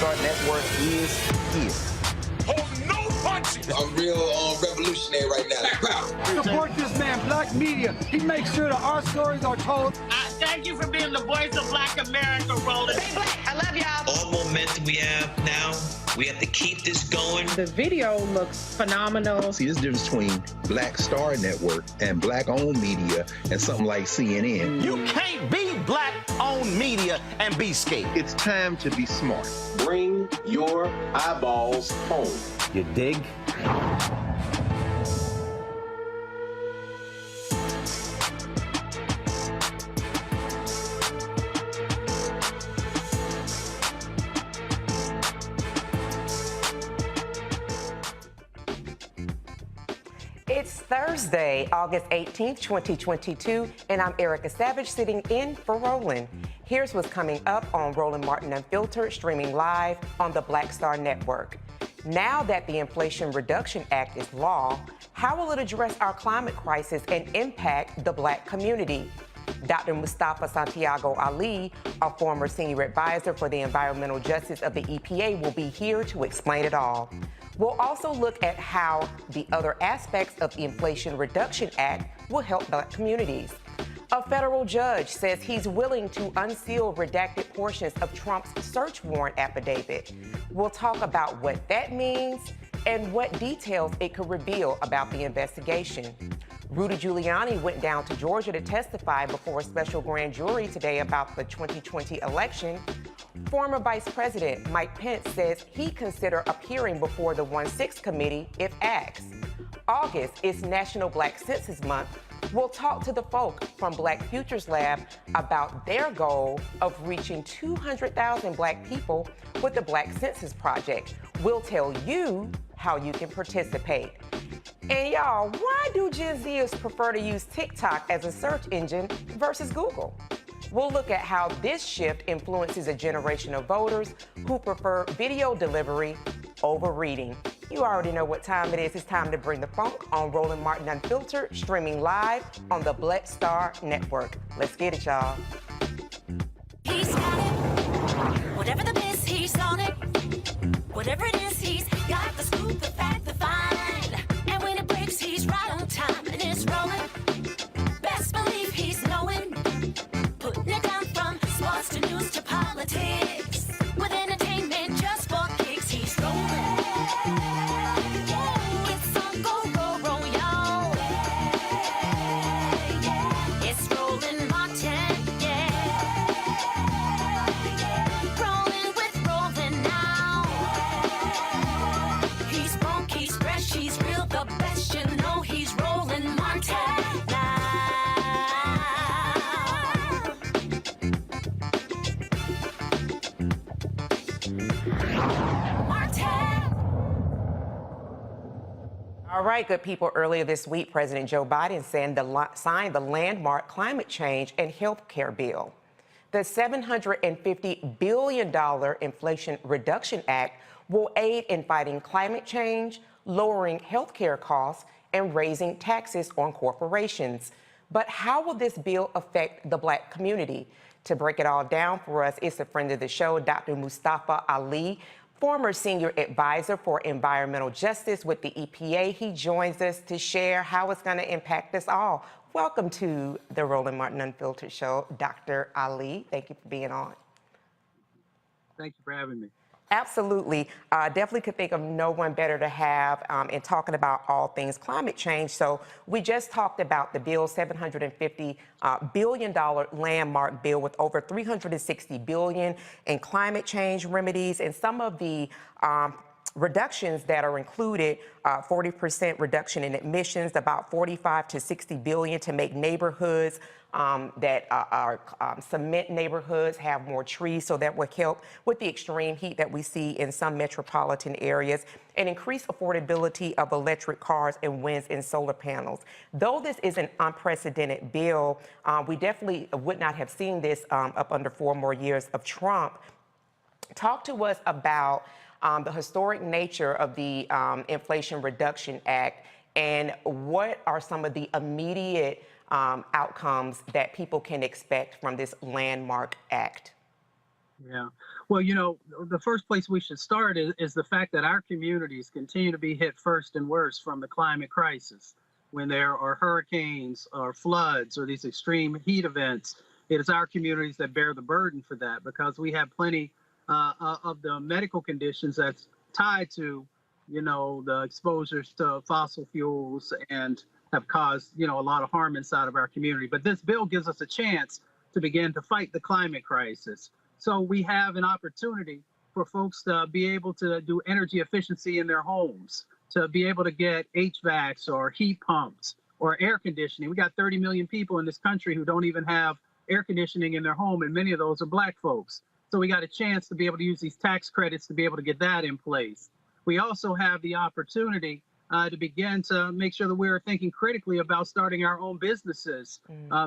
Star Network is here. Hold no punches! I'm real revolutionary right now. Support this man, Black media. He makes sure that our stories are told. Thank you for being the voice of Black America, Roland. Stay black. I love y'all. All momentum we have now, we have to keep this going. The video looks phenomenal. See, this difference between Black Star Network and Black-owned media and something like CNN. You can't be Black-owned media and be scared. It's time to be smart. Bring your eyeballs home. You dig? It's Thursday, August 18th, 2022, and I'm Erica Savage sitting in for Roland. Here's what's coming up on Roland Martin Unfiltered, streaming live on the Black Star Network. Now that the Inflation Reduction Act is law, how will it address our climate crisis and impact the Black community? Dr. Mustafa Santiago Ali, a former senior advisor for the environmental justice of the EPA, will be here to explain it all. We'll also look at how the other aspects of the Inflation Reduction Act will help Black communities. A federal judge says he's willing to unseal redacted portions of Trump's search warrant affidavit. We'll talk about what that means and what details it could reveal about the investigation. Rudy Giuliani went down to Georgia to testify before a special grand jury today about the 2020 election. Former Vice President Mike Pence says he'd consider appearing before the 1-6 committee if asked. August is National Black Census Month. We'll talk to the folk from Black Futures Lab about their goal of reaching 200,000 Black people with the Black Census Project. We'll tell you how you can participate. And y'all, why do Gen Zers prefer to use TikTok as a search engine versus Google? We'll look at how this shift influences a generation of voters who prefer video delivery over reading. You already know what time it is. It's time to bring the funk on Roland Martin Unfiltered, streaming live on the Black Star Network. Let's get it, y'all. He's got it. Whatever the miss, he's on it. Whatever it is, he's got the scoop, the fact, the find. And when it breaks, he's right on time and it's rolling. Best believe he's knowing. Putting it down from sports to news to politics. With entertainment just for kicks, he's rolling. It's on go, y'all. It's Roland Martin, yeah. Rolling with Roland now. He's funk, he's fresh, he's real, the best, you know he's Roland Martin now. All right, good people. Earlier this week, President Joe Biden signed the landmark climate change and health care bill. The $750 billion Inflation Reduction Act will aid in fighting climate change, lowering health care costs, and raising taxes on corporations. But how will this bill affect the Black community? To break it all down for us is a friend of the show, Dr. Mustafa Ali, former senior advisor for environmental justice with the EPA. He joins us to share how it's going to impact us all. Welcome to the Roland Martin Unfiltered Show, Dr. Ali. Thank you for being on. Thank you for having me. Absolutely. Definitely could think of no one better to have in talking about all things climate change. So we just talked about the bill, $750 billion landmark bill with over $360 billion in climate change remedies, and some of the reductions that are included, 40% reduction in emissions, about 45 to 60 billion to make neighborhoods that are cement neighborhoods have more trees, so that will help with the extreme heat that we see in some metropolitan areas, and increase affordability of electric cars and winds and solar panels. Though this is an unprecedented bill, we definitely would not have seen this up under 4 more years of Trump. Talk to us about the historic nature of the Inflation Reduction Act, and what are some of the immediate outcomes that people can expect from this landmark act? Yeah. Well, the first place we should start is the fact that our communities continue to be hit first and worst from the climate crisis. When there are hurricanes or floods or these extreme heat events, it is our communities that bear the burden for that because we have plenty of the medical conditions that's tied to, the exposures to fossil fuels and have caused, a lot of harm inside of our community. But this bill gives us a chance to begin to fight the climate crisis. So we have an opportunity for folks to be able to do energy efficiency in their homes, to be able to get HVACs or heat pumps or air conditioning. We got 30 million people in this country who don't even have air conditioning in their home, and many of those are Black folks. So we got a chance to be able to use these tax credits to be able to get that in place. We also have the opportunity to begin to make sure that we're thinking critically about starting our own businesses.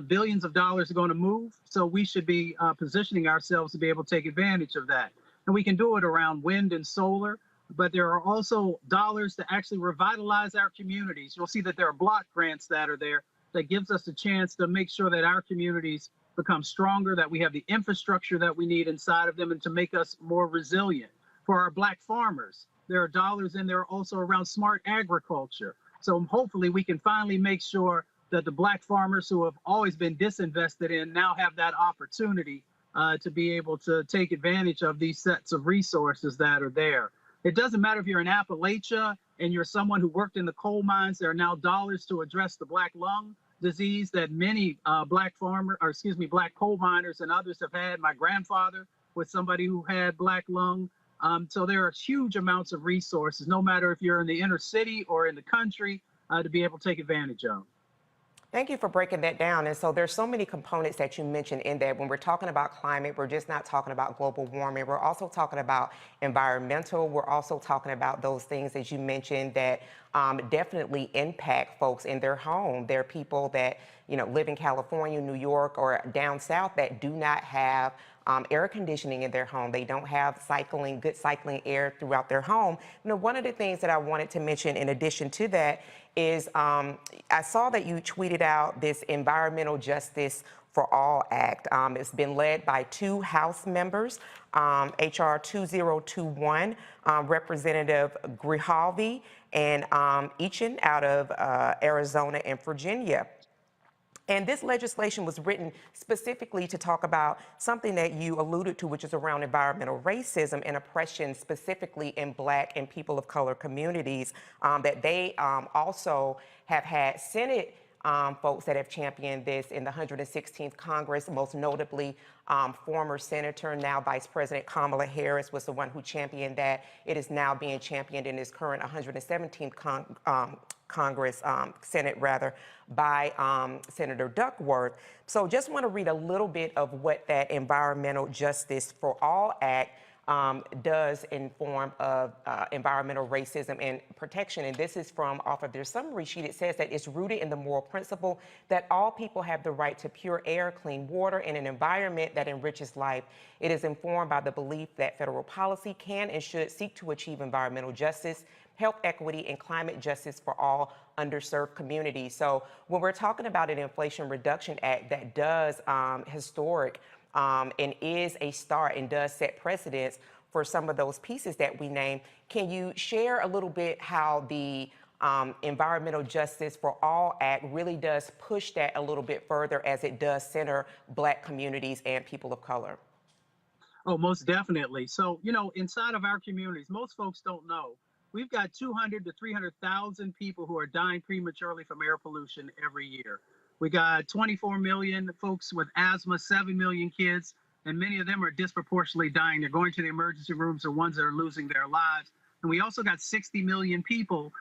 Billions of dollars are going to move, so we should be positioning ourselves to be able to take advantage of that. And we can do it around wind and solar, but there are also dollars to actually revitalize our communities. You'll see that there are block grants that are there that gives us a chance to make sure that our communities become stronger, that we have the infrastructure that we need inside of them, and to make us more resilient. For our Black farmers, there are dollars in there also around smart agriculture. So hopefully we can finally make sure that the Black farmers who have always been disinvested in now have that opportunity to be able to take advantage of these sets of resources that are there. It doesn't matter if you're in Appalachia and you're someone who worked in the coal mines. There are now dollars to address the Black lung disease that many Black coal miners and others have had. My grandfather was somebody who had Black lung. So there are huge amounts of resources, no matter if you're in the inner city or in the country, to be able to take advantage of. Thank you for breaking that down. And so there's so many components that you mentioned in that. When we're talking about climate, we're just not talking about global warming. We're also talking about environmental. We're also talking about those things, as you mentioned, that definitely impact folks in their home. There are people that, live in California, New York, or down south that do not have air conditioning in their home. They don't have good cycling air throughout their home. One of the things that I wanted to mention in addition to that is I saw that you tweeted out this Environmental Justice for All Act. It's been led by 2 House members, HR 2021, Representative Grijalvi and Eachin out of Arizona and Virginia. And this legislation was written specifically to talk about something that you alluded to, which is around environmental racism and oppression, specifically in Black and people of color communities, that they also have had Senate folks that have championed this in the 116th Congress, most notably former Senator, now Vice President Kamala Harris was the one who championed that. It is now being championed in this current 117th Congress, Senate rather, by Senator Duckworth. So just want to read a little bit of what that Environmental Justice for All Act does in form of environmental racism and protection. And this is from off of their summary sheet. It says that it's rooted in the moral principle that all people have the right to pure air, clean water, and an environment that enriches life. It is informed by the belief that federal policy can and should seek to achieve environmental justice, health equity, and climate justice for all underserved communities. So when we're talking about an Inflation Reduction Act that does historic and is a start and does set precedents for some of those pieces that we named, can you share a little bit how the Environmental Justice for All Act really does push that a little bit further as it does center Black communities and people of color? Oh, most definitely. So, inside of our communities, most folks don't know, we've got 200 to 300,000 people who are dying prematurely from air pollution every year. We got 24 million folks with asthma, 7 million kids, and many of them are disproportionately dying. They're going to the emergency rooms, or ones that are losing their lives. And we also got 60 million people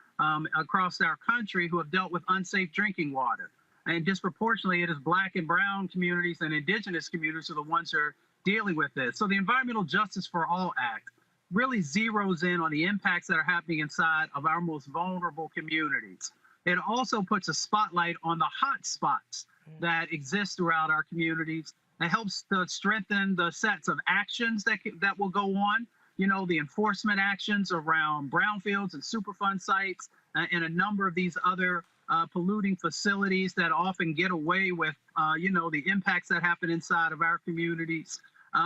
across our country who have dealt with unsafe drinking water. And disproportionately, it is Black and brown communities and indigenous communities are the ones who are dealing with this. So the Environmental Justice for All Act really zeroes in on the impacts that are happening inside of our most vulnerable communities. It also puts a spotlight on the hot spots that exist throughout our communities. It helps to strengthen the sets of actions that will go on. The enforcement actions around brownfields and Superfund sites and a number of these other polluting facilities that often get away with, the impacts that happen inside of our communities.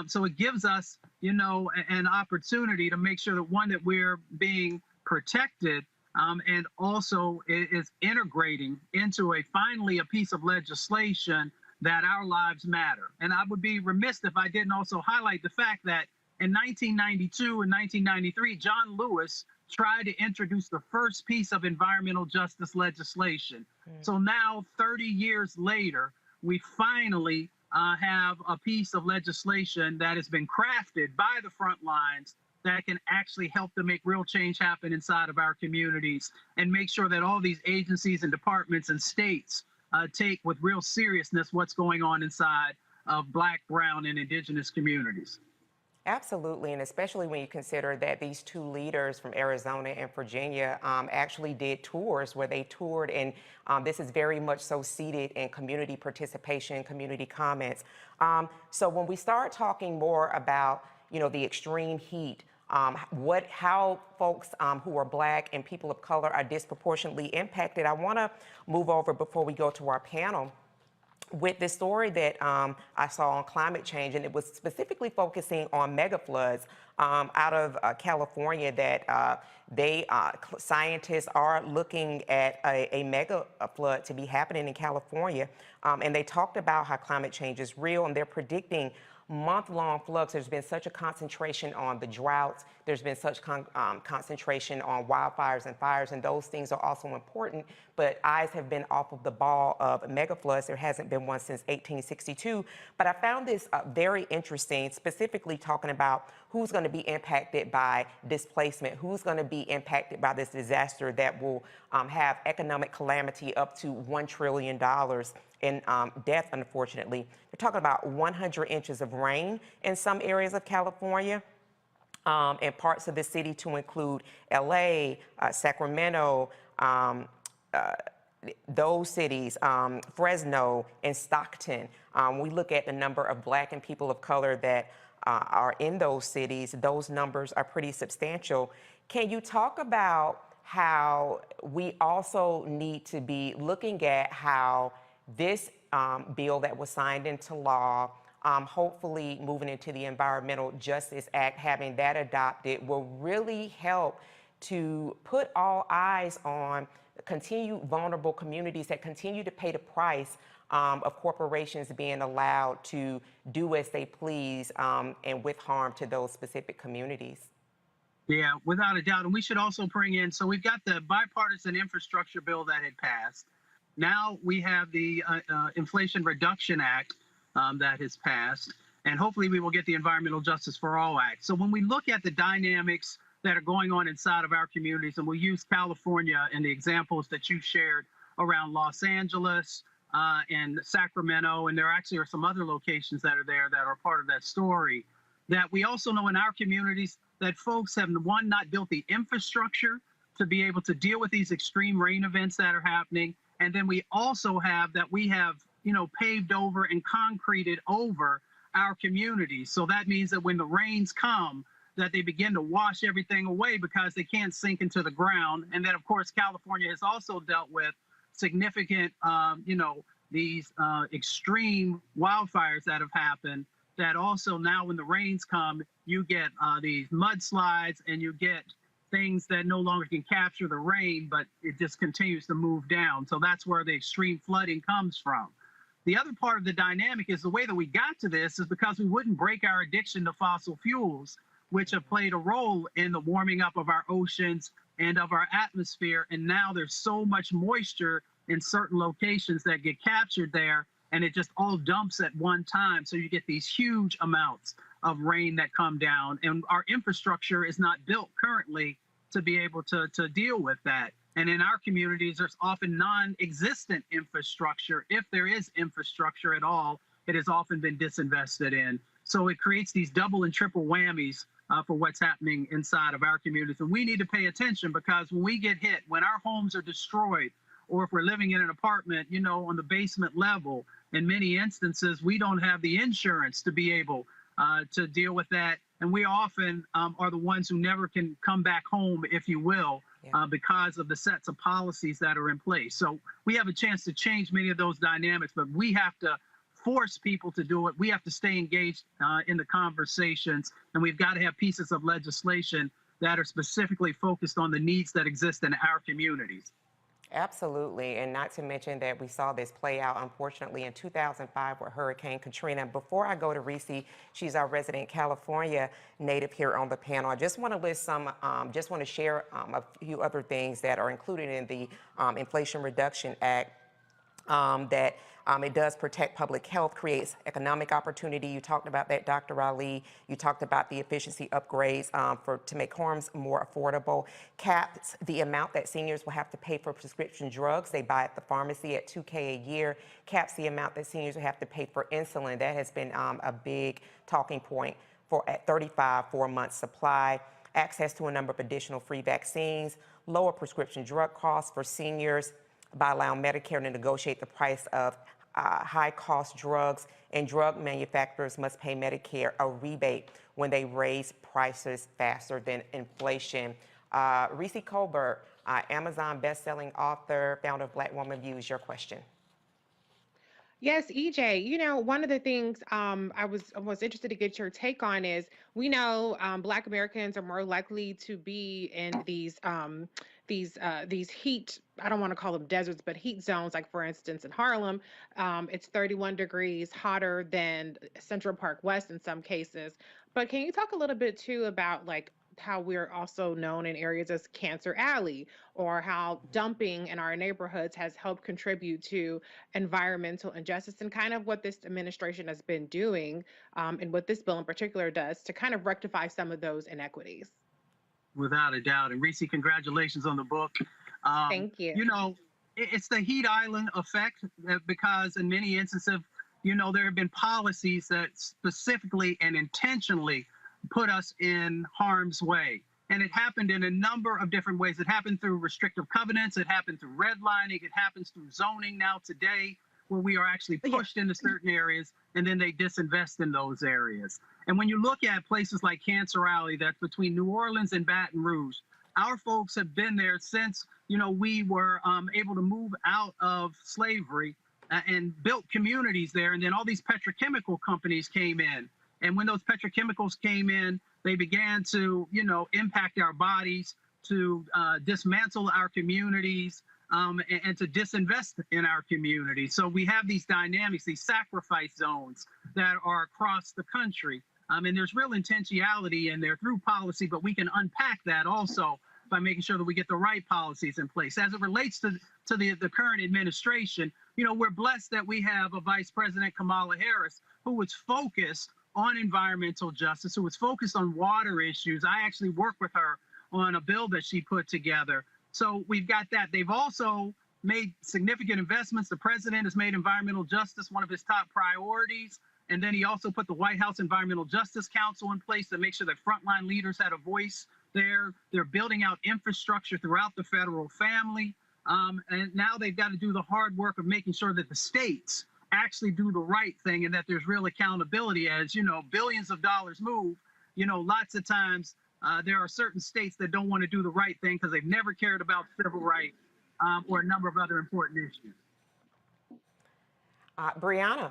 So it gives us, an opportunity to make sure that, one, that we're being protected, and also is integrating into finally a piece of legislation that our lives matter. And I would be remiss if I didn't also highlight the fact that in 1992 and 1993, John Lewis tried to introduce the first piece of environmental justice legislation. So now, 30 years later, we finally have a piece of legislation that has been crafted by the front lines that can actually help to make real change happen inside of our communities and make sure that all these agencies and departments and states take with real seriousness what's going on inside of Black, Brown, and Indigenous communities. Absolutely, and especially when you consider that these two leaders from Arizona and Virginia actually did tours where they toured, and this is very much so seated in community participation, community comments. So when we start talking more about, the extreme heat, how folks who are Black and people of color are disproportionately impacted, I want to move over before we go to our panel with this story that I saw on climate change, and it was specifically focusing on mega floods out of California that scientists are looking at a mega flood to be happening in California. And they talked about how climate change is real, and they're predicting month-long floods. There's been such a concentration on the droughts. There's been such concentration on wildfires and fires, and those things are also important, but eyes have been off of the ball of mega floods. There hasn't been one since 1862, but I found this very interesting, specifically talking about who's going to be impacted by displacement, who's going to be impacted by this disaster that will have economic calamity up to $1 trillion in death, unfortunately. They're talking about 100 inches of rain in some areas of California, and parts of the city to include LA, Sacramento, those cities, Fresno and Stockton. We look at the number of Black and people of color that are in those cities. Those numbers are pretty substantial. Can you talk about how we also need to be looking at how this bill that was signed into law, hopefully moving into the Environmental Justice Act, having that adopted, will really help to put all eyes on continued vulnerable communities that continue to pay the price of corporations being allowed to do as they please and with harm to those specific communities. Yeah, without a doubt. And we should also bring in, so we've got the bipartisan infrastructure bill that had passed. Now we have the Inflation Reduction Act that has passed, and hopefully we will get the Environmental Justice for All Act. So when we look at the dynamics that are going on inside of our communities, and we'll use California and the examples that you shared around Los Angeles and Sacramento, and there actually are some other locations that are there that are part of that story, that we also know in our communities that folks have, one, not built the infrastructure to be able to deal with these extreme rain events that are happening. And then we also have that we have, paved over and concreted over our communities. So that means that when the rains come, that they begin to wash everything away because they can't sink into the ground. And then, of course, California has also dealt with significant, these extreme wildfires that have happened, that also now when the rains come, you get these mudslides and you get things that no longer can capture the rain, but it just continues to move down. So that's where the extreme flooding comes from. The other part of the dynamic is the way that we got to this is because we wouldn't break our addiction to fossil fuels, which have played a role in the warming up of our oceans and of our atmosphere. And now there's so much moisture in certain locations that get captured there, and it just all dumps at one time. So you get these huge amounts of rain that come down, and our infrastructure is not built currently to be able to deal with that. And in our communities, there's often non-existent infrastructure. If there is infrastructure at all, it has often been disinvested in. So it creates these double and triple whammies for what's happening inside of our communities. And we need to pay attention, because when we get hit, when our homes are destroyed, or if we're living in an apartment, on the basement level, in many instances, we don't have the insurance to be able to deal with that. And we often are the ones who never can come back home, if you will, because of the sets of policies that are in place. So we have a chance to change many of those dynamics, but we have to force people to do it. We have to stay engaged in the conversations, and we've got to have pieces of legislation that are specifically focused on the needs that exist in our communities. Absolutely, and not to mention that we saw this play out, unfortunately, in 2005 with Hurricane Katrina. Before I go to Reese, she's our resident California native here on the panel. I just want to list some, just want to share a few other things that are included in the Inflation Reduction Act. That it does protect public health, creates economic opportunity. You talked about that, Dr. Ali. You talked about the efficiency upgrades to make homes more affordable. Caps the amount that seniors will have to pay for prescription drugs they buy at the pharmacy at $2,000 a year. Caps the amount that seniors will have to pay for insulin. That has been a big talking point at 35 for a month's supply. Access to a number of additional free vaccines. Lower prescription drug costs for seniors by allowing Medicare to negotiate the price of high-cost drugs, and drug manufacturers must pay Medicare a rebate when they raise prices faster than inflation. Reese Colbert, Amazon best-selling author, founder of Black Woman Views, your question. Yes, EJ, you know, one of the things I was interested to get your take on is we know Black Americans are more likely to be in these heat, I don't want to call them deserts, but heat zones, like for instance in Harlem, it's 31 degrees hotter than Central Park West in some cases. But can you talk a little bit too about like how we're also known in areas as Cancer Alley, or how dumping in our neighborhoods has helped contribute to environmental injustice, and kind of what this administration has been doing, and what this bill in particular does to kind of rectify some of those inequities? Without a doubt. And Reese, congratulations on the book. Thank you. You know, it's the heat island effect, because in many instances, you know, there have been policies that specifically and intentionally put us in harm's way. And it happened in a number of different ways. It happened through restrictive covenants. It happened through redlining. It happens through zoning now today, where we are actually pushed into certain areas and then they disinvest in those areas. And when you look at places like Cancer Alley, that's between New Orleans and Baton Rouge, our folks have been there since, you know, we were able to move out of slavery and built communities there. And then all these petrochemical companies came in. And when those petrochemicals came in, they began to, you know, impact our bodies, to dismantle our communities, and to disinvest in our community. So we have these dynamics, these sacrifice zones that are across the country. And there's real intentionality in there through policy, but we can unpack that also by making sure that we get the right policies in place. As it relates to the current administration, you know, we're blessed that we have a Vice President, Kamala Harris, who was focused on environmental justice, who was focused on water issues. I actually worked with her on a bill that she put together. So we've got that. They've also made significant investments. The president has made environmental justice one of his top priorities. And then he also put the White House Environmental Justice Council in place to make sure that frontline leaders had a voice there. They're building out infrastructure throughout the federal family. And now they've got to do the hard work of making sure that the states actually do the right thing and that there's real accountability. As you know, billions of dollars move, you know, lots of times there are certain states that don't want to do the right thing because they've never cared about civil rights or a number of other important issues. Brianna.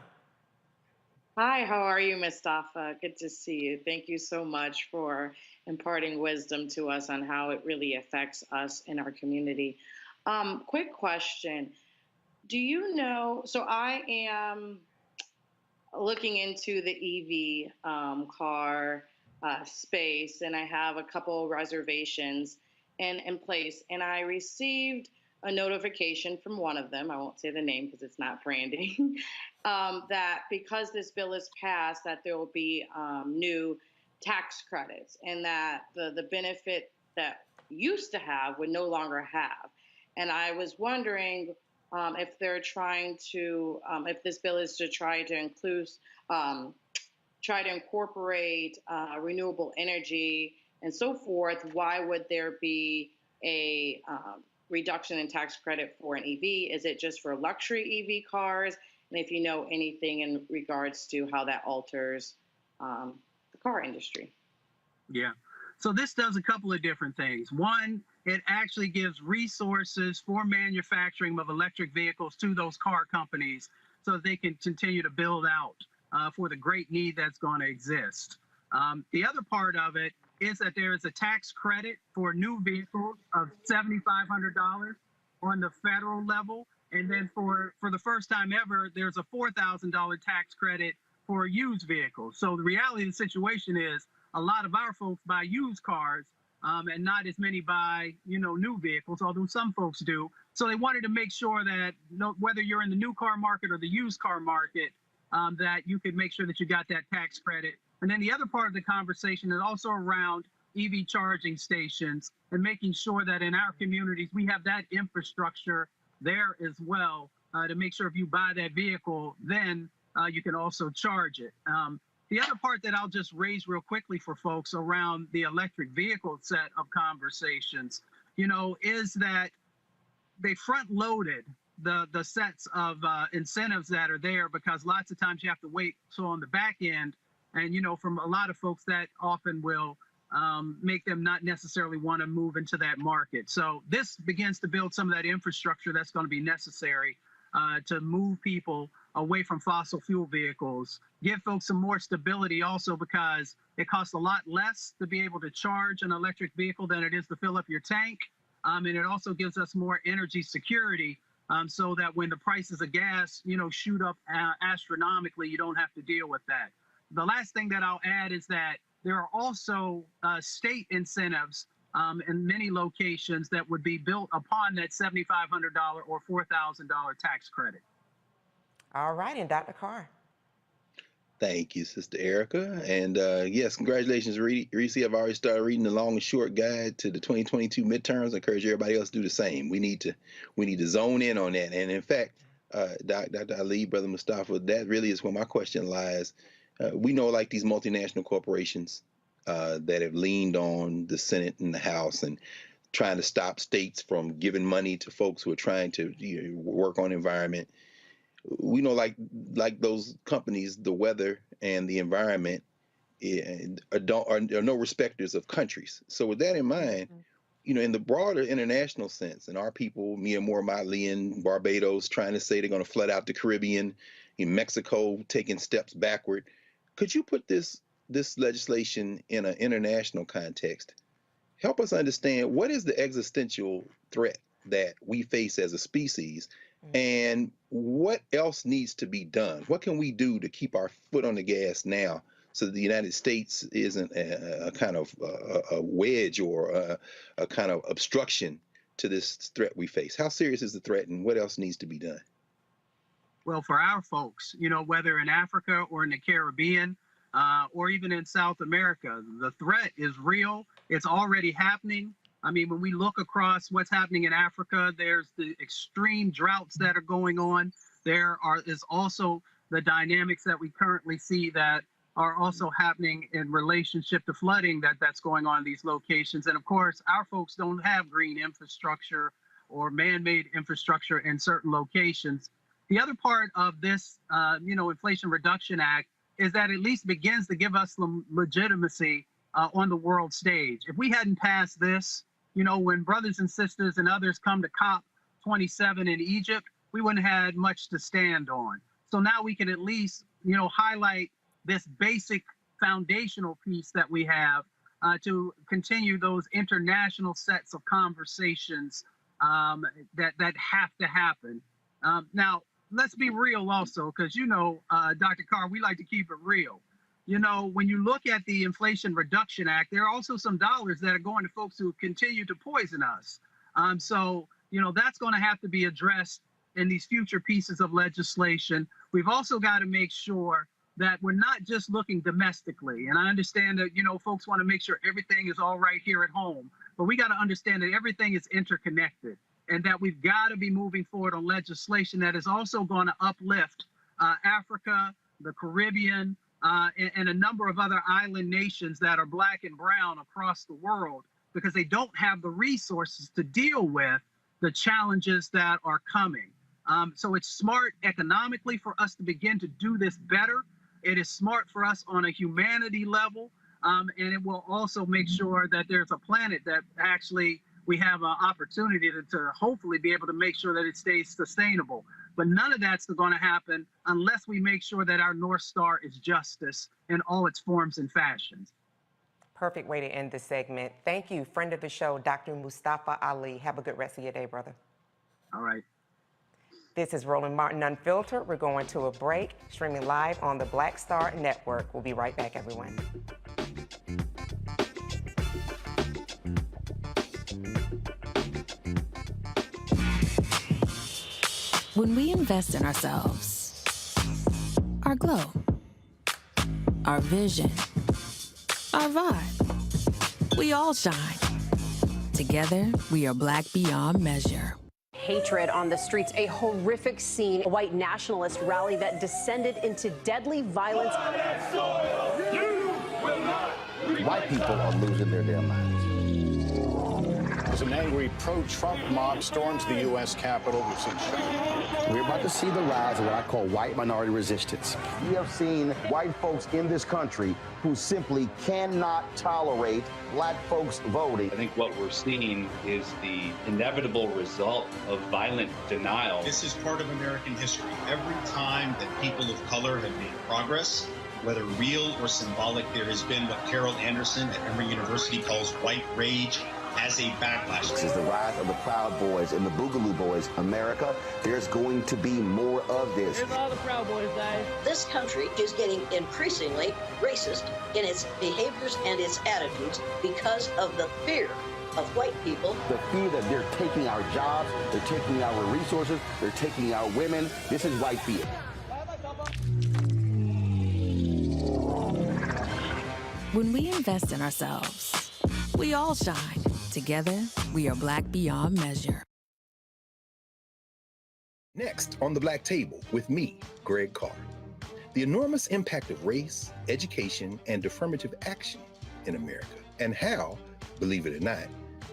Hi, how are you, Mustafa? Good to see you. Thank you so much for imparting wisdom to us on how it really affects us in our community. Quick question. Do you know, so I am looking into the EV car space, and I have a couple reservations in place, and I received a notification from one of them, I won't say the name because it's not branding, that because this bill is passed, that there will be new tax credits, and that the benefit that used to have would no longer have. And I was wondering if they're trying to, if this bill is to try to include, try to incorporate renewable energy and so forth, why would there be a reduction in tax credit for an EV? Is it just for luxury EV cars? And if you know anything in regards to how that alters the car industry. Yeah. So this does a couple of different things. One, it actually gives resources for manufacturing of electric vehicles to those car companies so that they can continue to build out for the great need that's going to exist. The other part of it is that there is a tax credit for new vehicles of $7,500 on the federal level. And then for the first time ever, there's a $4,000 tax credit for used vehicles. So the reality of the situation is a lot of our folks buy used cars and not as many buy, new vehicles, although some folks do. So they wanted to make sure that whether you're in the new car market or the used car market, that you could make sure that you got that tax credit. And then the other part of the conversation is also around EV charging stations and making sure that in our communities, we have that infrastructure there as well to make sure if you buy that vehicle, then you can also charge it. The other part that I'll just raise real quickly for folks around the electric vehicle set of conversations, is that they front loaded the sets of incentives that are there, because lots of times you have to wait. So on the back end, and from a lot of folks, that often will make them not necessarily want to move into that market. So this begins to build some of that infrastructure that's going to be necessary to move people away from fossil fuel vehicles, give folks some more stability also, because it costs a lot less to be able to charge an electric vehicle than it is to fill up your tank. And it also gives us more energy security so that when the prices of gas, shoot up astronomically, you don't have to deal with that. The last thing that I'll add is that there are also state incentives in many locations that would be built upon that $7,500 or $4,000 tax credit. All right, and Dr. Carr. Thank you, Sister Erica. And yes, congratulations, Reese. I've already started reading the long and short guide to the 2022 midterms. I encourage everybody else to do the same. We need to zone in on that. And in fact, Dr. Ali, Brother Mustafa, that really is where my question lies. We know, like, these multinational corporations that have leaned on the Senate and the House and trying to stop states from giving money to folks who are trying to work on environment. We know, like those companies, the weather and the environment are no respecters of countries. So with that in mind, in the broader international sense, and our people, Mia Moore-Motley in Barbados trying to say they're going to flood out the Caribbean, in Mexico taking steps backward, could you put this legislation in an international context? Help us understand, what is the existential threat that we face as a species, and what else needs to be done? What can we do to keep our foot on the gas now so that the United States isn't a kind of a wedge or a kind of obstruction to this threat we face? How serious is the threat, and what else needs to be done? Well, for our folks, whether in Africa or in the Caribbean or even in South America, the threat is real. It's already happening. I mean, when we look across what's happening in Africa, there's the extreme droughts that are going on. There is also the dynamics that we currently see that are also happening in relationship to flooding that's going on in these locations. And of course, our folks don't have green infrastructure or man-made infrastructure in certain locations. The other part of this, Inflation Reduction Act is that at least begins to give us some legitimacy on the world stage. If we hadn't passed this, when brothers and sisters and others come to COP27 in Egypt, we wouldn't have had much to stand on. So now we can at least, highlight this basic foundational piece that we have to continue those international sets of conversations that have to happen. Now, let's be real also, because, Dr. Carr, we like to keep it real. When you look at the Inflation Reduction Act, there are also some dollars that are going to folks who continue to poison us. So, that's going to have to be addressed in these future pieces of legislation. We've also got to make sure that we're not just looking domestically. And I understand that, folks want to make sure everything is all right here at home, but we got to understand that everything is interconnected and that we've got to be moving forward on legislation that is also going to uplift Africa, the Caribbean, and a number of other island nations that are Black and brown across the world, because they don't have the resources to deal with the challenges that are coming. So it's smart economically for us to begin to do this better. It is smart for us on a humanity level, and it will also make sure that there's a planet that actually we have an opportunity to hopefully be able to make sure that it stays sustainable. But none of that's going to happen unless we make sure that our North Star is justice in all its forms and fashions. Perfect way to end this segment. Thank you, friend of the show, Dr. Mustafa Ali. Have a good rest of your day, brother. All right. This is Roland Martin Unfiltered. We're going to a break, streaming live on the Black Star Network. We'll be right back, everyone. When we invest in ourselves, our glow, our vision, our vibe, we all shine. Together, we are black beyond measure. Hatred on the streets, a horrific scene, a white nationalist rally that descended into deadly violence. White people are losing their damn minds. As an angry pro-Trump mob storms the U.S. Capitol, we've seen shooting. We're about to see the rise of what I call white minority resistance. We have seen white folks in this country who simply cannot tolerate black folks voting. I think what we're seeing is the inevitable result of violent denial. This is part of American history. Every time that people of color have made progress, whether real or symbolic, there has been what Carol Anderson at Emory University calls white rage as a backlash. This is the rise of the Proud Boys and the Boogaloo Boys. America, there's going to be more of this. Here's all the Proud Boys, guys. This country is getting increasingly racist in its behaviors and its attitudes because of the fear of white people. The fear that they're taking our jobs, they're taking our resources, they're taking our women. This is white fear. When we invest in ourselves, we all shine. Together, we are black beyond measure. Next on the Black Table with me, Greg Carr. The enormous impact of race, education, and affirmative action in America, and how, believe it or not,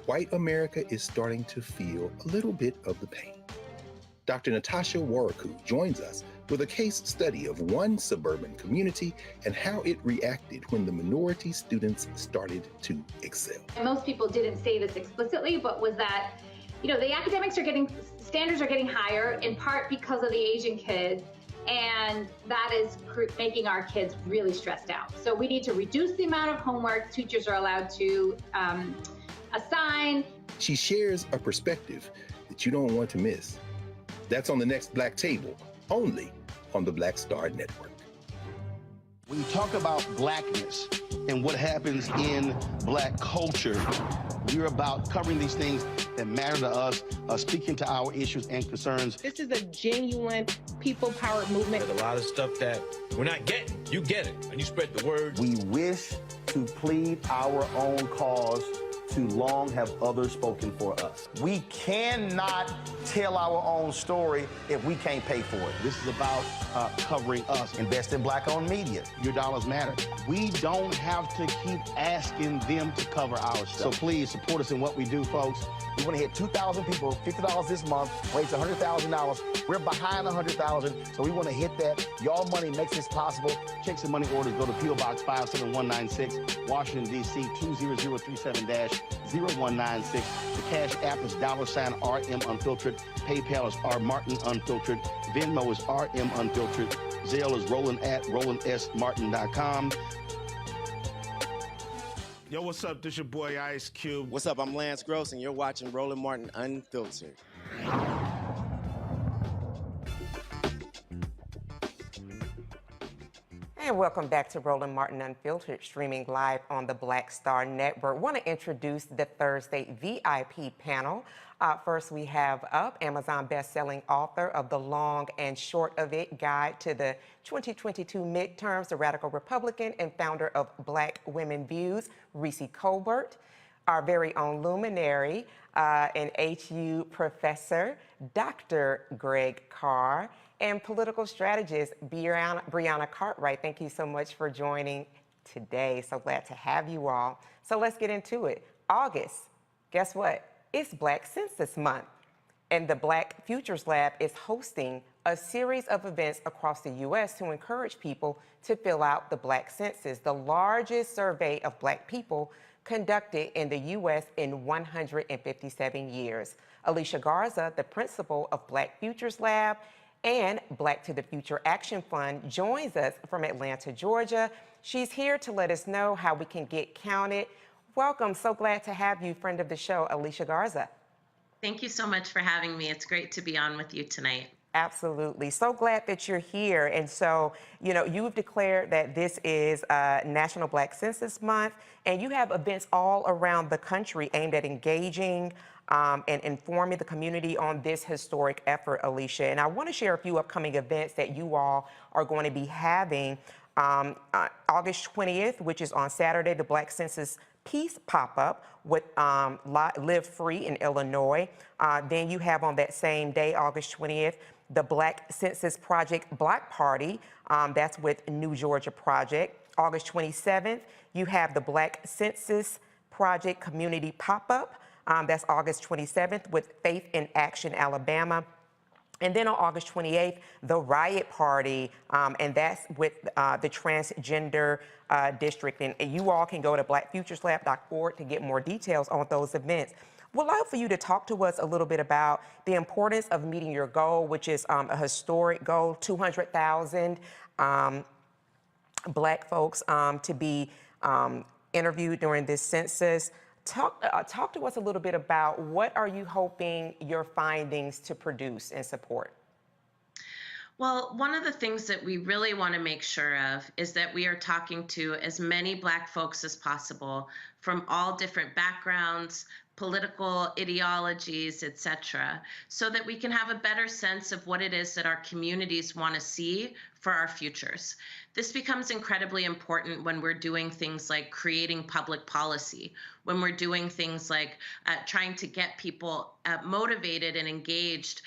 white America is starting to feel a little bit of the pain. Dr. Natasha Warriku joins us with a case study of one suburban community and how it reacted when the minority students started to excel. Most people didn't say this explicitly, but was that, the academics standards are getting higher in part because of the Asian kids, and that is making our kids really stressed out. So we need to reduce the amount of homework teachers are allowed to assign. She shares a perspective that you don't want to miss. That's on the next Black Table, only on the Black Star Network. When you talk about blackness and what happens in black culture, we're about covering these things that matter to us, speaking to our issues and concerns. This is a genuine people-powered movement. There's a lot of stuff that we're not getting. You get it, and you spread the word. We wish to plead our own cause. Too long have others spoken for us. We cannot tell our own story if we can't pay for it. This is about covering us. Invest in black-owned media. Your dollars matter. We don't have to keep asking them to cover our stuff. So please support us in what we do, folks. We want to hit 2,000 people, $50 this month, raise $100,000. We're behind 100,000, so we want to hit that. Y'all money makes this possible. Check some money orders. Go to P.O. Box 57196, Washington, D.C. 20037-0196. The Cash App is $RM Unfiltered. PayPal is R Martin Unfiltered. Venmo is RM Unfiltered. Zelle is Roland at RolandSMartin.com. Yo, what's up? This your boy Ice Cube. What's up? I'm Lance Gross, and you're watching Roland Martin Unfiltered. And welcome back to Roland Martin Unfiltered, streaming live on the Black Star Network. Want to introduce the Thursday VIP panel. First, we have up Amazon best-selling author of The Long and Short of It Guide to the 2022 Midterms, the Radical Republican and founder of Black Women Views, Reese Colbert. Our very own luminary and HU professor, Dr. Greg Carr, and political strategist, Brianna Cartwright. Thank you so much for joining today. So glad to have you all. So let's get into it. August, guess what? It's Black Census Month, and the Black Futures Lab is hosting a series of events across the U.S. to encourage people to fill out the Black Census, the largest survey of Black people conducted in the U.S. in 157 years. Alicia Garza, the principal of Black Futures Lab and Black to the Future Action Fund, joins us from Atlanta, Georgia. She's here to let us know how we can get counted. Welcome. So glad to have you, friend of the show, Alicia Garza. Thank you so much for having me. It's great to be on with you tonight. Absolutely. So glad that you're here. And so, you know, you've declared that this is National Black Census Month, and you have events all around the country aimed at engaging and informing the community on this historic effort, Alicia. And I want to share a few upcoming events that you all are going to be having. August 20th, which is on Saturday, the Black Census Peace pop-up with Live Free in Illinois. Then you have on that same day, August 20th, the Black Census Project Block Party. That's with New Georgia Project. August 27th, you have the Black Census Project Community Pop-Up. That's August 27th with Faith in Action, Alabama. And then on August 28th, the Riot Party, and that's with the Transgender District. And you all can go to blackfutureslab.org to get more details on those events. We'd like for you to talk to us a little bit about the importance of meeting your goal, which is a historic goal, 200,000 Black folks to be interviewed during this census. Talk to us a little bit about what are you hoping your findings to produce and support? Well, one of the things that we really want to make sure of is that we are talking to as many Black folks as possible from all different backgrounds, political ideologies, etc., so that we can have a better sense of what it is that our communities want to see for our futures. This becomes incredibly important when we're doing things like creating public policy, when we're doing things like trying to get people motivated and engaged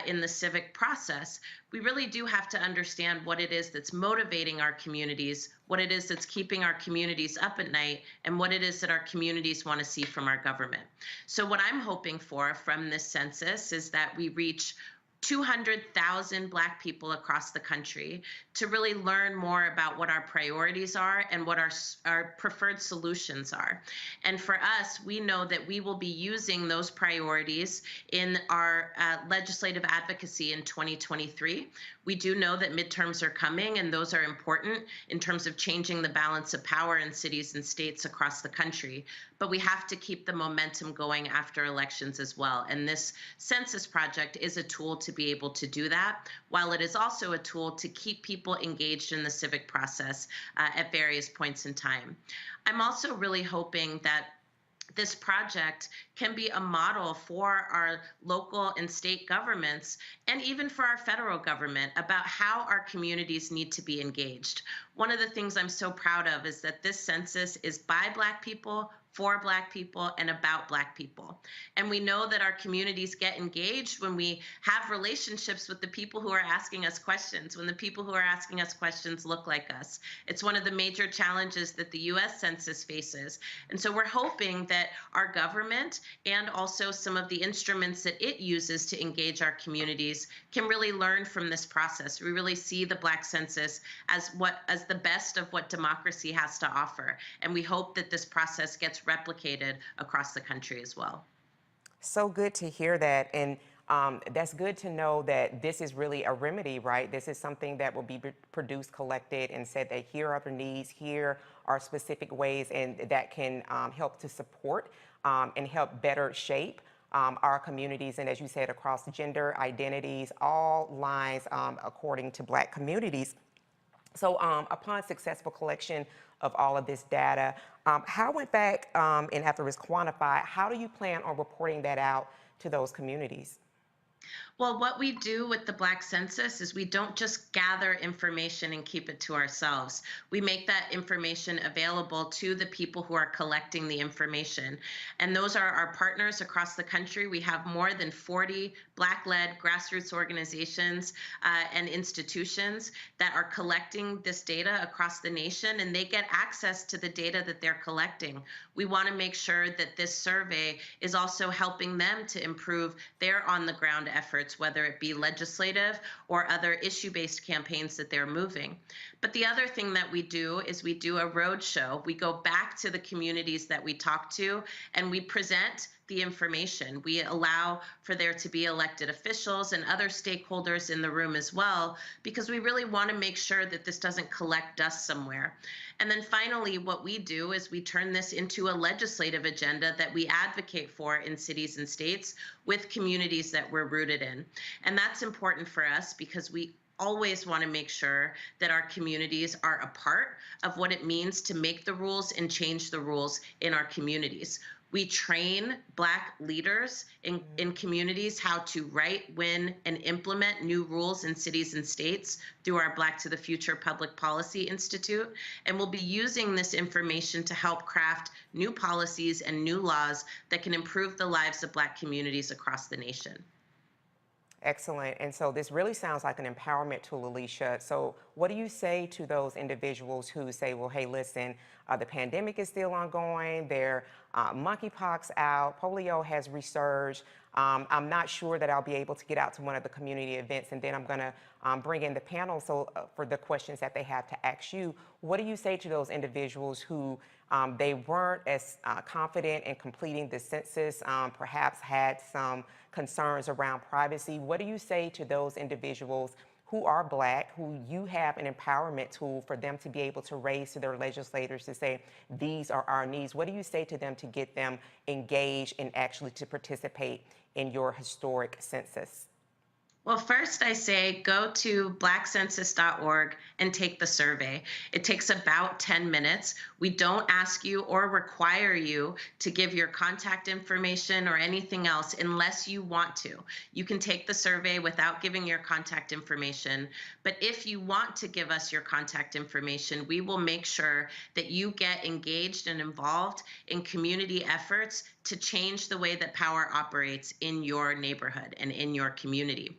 in the civic process. We really do have to understand what it is that's motivating our communities, what it is that's keeping our communities up at night, and what it is that our communities want to see from our government. So what I'm hoping for from this census is that we reach 200,000 Black people across the country to really learn more about what our priorities are and what our preferred solutions are. And for us, we know that we will be using those priorities in our legislative advocacy in 2023. We do know that midterms are coming, and those are important in terms of changing the balance of power in cities and states across the country. But we have to keep the momentum going after elections as well. And this census project is a tool to be able to do that, while it is also a tool to keep people engaged in the civic process at various points in time. I'm also really hoping that this project can be a model for our local and state governments, and even for our federal government, about how our communities need to be engaged. One of the things I'm so proud of is that this census is by Black people, for Black people, and about Black people. And we know that our communities get engaged when we have relationships with the people who are asking us questions, when the people who are asking us questions look like us. It's one of the major challenges that the U.S. Census faces. And so we're hoping that our government and also some of the instruments that it uses to engage our communities can really learn from this process. We really see the Black Census as the best of what democracy has to offer. And we hope that this process gets replicated across the country as well. So good to hear that. And that's good to know that this is really a remedy, right? This is something that will be produced, collected, and said that here are the needs, here are specific ways, and that can help to support and help better shape our communities. And as you said, across gender identities, all lines according to Black communities. So upon successful collection of all of this data, how, in fact, and after it's quantified, how do you plan on reporting that out to those communities? Well, what we do with the Black Census is we don't just gather information and keep it to ourselves. We make that information available to the people who are collecting the information. And those are our partners across the country. We have more than 40 Black-led grassroots organizations and institutions that are collecting this data across the nation, and they get access to the data that they're collecting. We want to make sure that this survey is also helping them to improve their on-the-ground efforts efforts, whether it be legislative or other issue-based campaigns that they're moving. But the other thing that we do is we do a roadshow. We go back to the communities that we talk to and we present the information. We allow for there to be elected officials and other stakeholders in the room as well, because we really want to make sure that this doesn't collect dust somewhere. And then finally, what we do is we turn this into a legislative agenda that we advocate for in cities and states with communities that we're rooted in. And that's important for us because we always want to make sure that our communities are a part of what it means to make the rules and change the rules in our communities. We train Black leaders in communities how to write, win, and implement new rules in cities and states through our Black to the Future Public Policy Institute. And we'll be using this information to help craft new policies and new laws that can improve the lives of Black communities across the nation. Excellent. And so this really sounds like an empowerment tool, Alicia. So what do you say to those individuals who say, well, hey, listen, the pandemic is still ongoing, there monkeypox out, polio has resurged. I'm not sure that I'll be able to get out to one of the community events, and then I'm going to bring in the panel for the questions that they have to ask you. What do you say to those individuals who they weren't as confident in completing the census, perhaps had some concerns around privacy? What do you say to those individuals who are Black, who you have an empowerment tool for them to be able to raise to their legislators to say, these are our needs? What do you say to them to get them engaged and actually to participate in your historic census? Well, first I say go to blackcensus.org and take the survey. It takes about 10 minutes. We don't ask you or require you to give your contact information or anything else unless you want to. You can take the survey without giving your contact information. But if you want to give us your contact information, we will make sure that you get engaged and involved in community efforts to change the way that power operates in your neighborhood and in your community.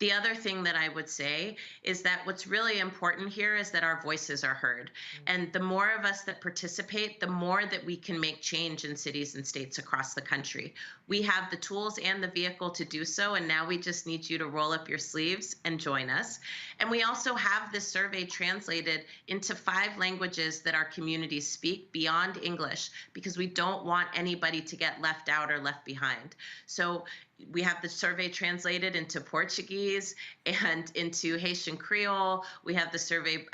The other thing that I would say is that what's really important here is that our voices are heard. And the more of us that participate, the more that we can make change in cities and states across the country. We have the tools and the vehicle to do so, and now we just need you to roll up your sleeves and join us. And we also have this survey translated into 5 languages that our communities speak beyond English, because we don't want anybody to get left out or left behind. So we have the survey translated into Portuguese and into Haitian Creole. We have the survey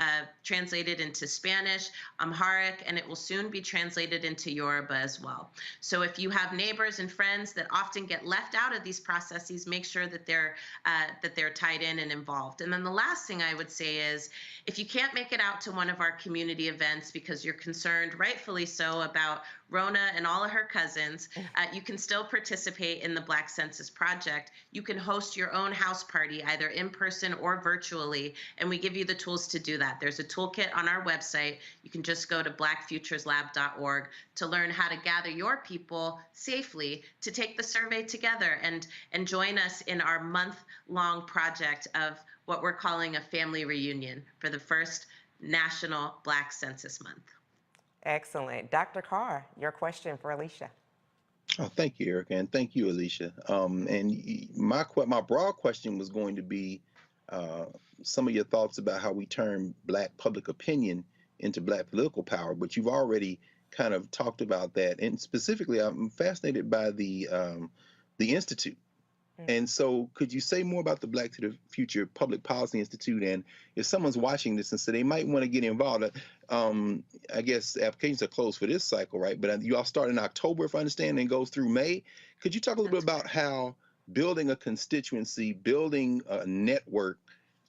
translated into Spanish, Amharic, and it will soon be translated into Yoruba as well. So if you have neighbors and friends that often get left out of these processes, make sure that they're tied in and involved. And then the last thing I would say is, if you can't make it out to one of our community events because you're concerned, rightfully so, about Rona and all of her cousins, you can still participate in the Black Census Project. You can host your own house party, either in person or virtually, and we give you the tools to do that. There's a toolkit on our website. You can just go to blackfutureslab.org to learn how to gather your people safely to take the survey together and join us in our month-long project of what we're calling a family reunion for the first National Black Census Month. Excellent. Dr. Carr, your question for Alicia. Oh, thank you, Erica, and thank you, Alicia. And my broad question was going to be some of your thoughts about how we turn Black public opinion into Black political power, but you've already kind of talked about that. And specifically, I'm fascinated by the Institute. And so could you say more about the Black to the Future Public Policy Institute? And if someone's watching this and so they might want to get involved, I guess applications are closed for this cycle, right? But you all start in October, if I understand, and goes through May. Could you talk a little bit about how building a constituency, building a network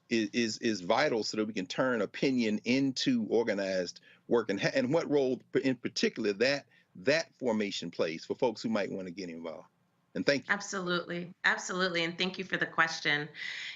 is vital so that we can turn opinion into organized work, and what role in particular that formation plays for folks who might want to get involved? And thank you. Absolutely. Absolutely. And thank you for the question.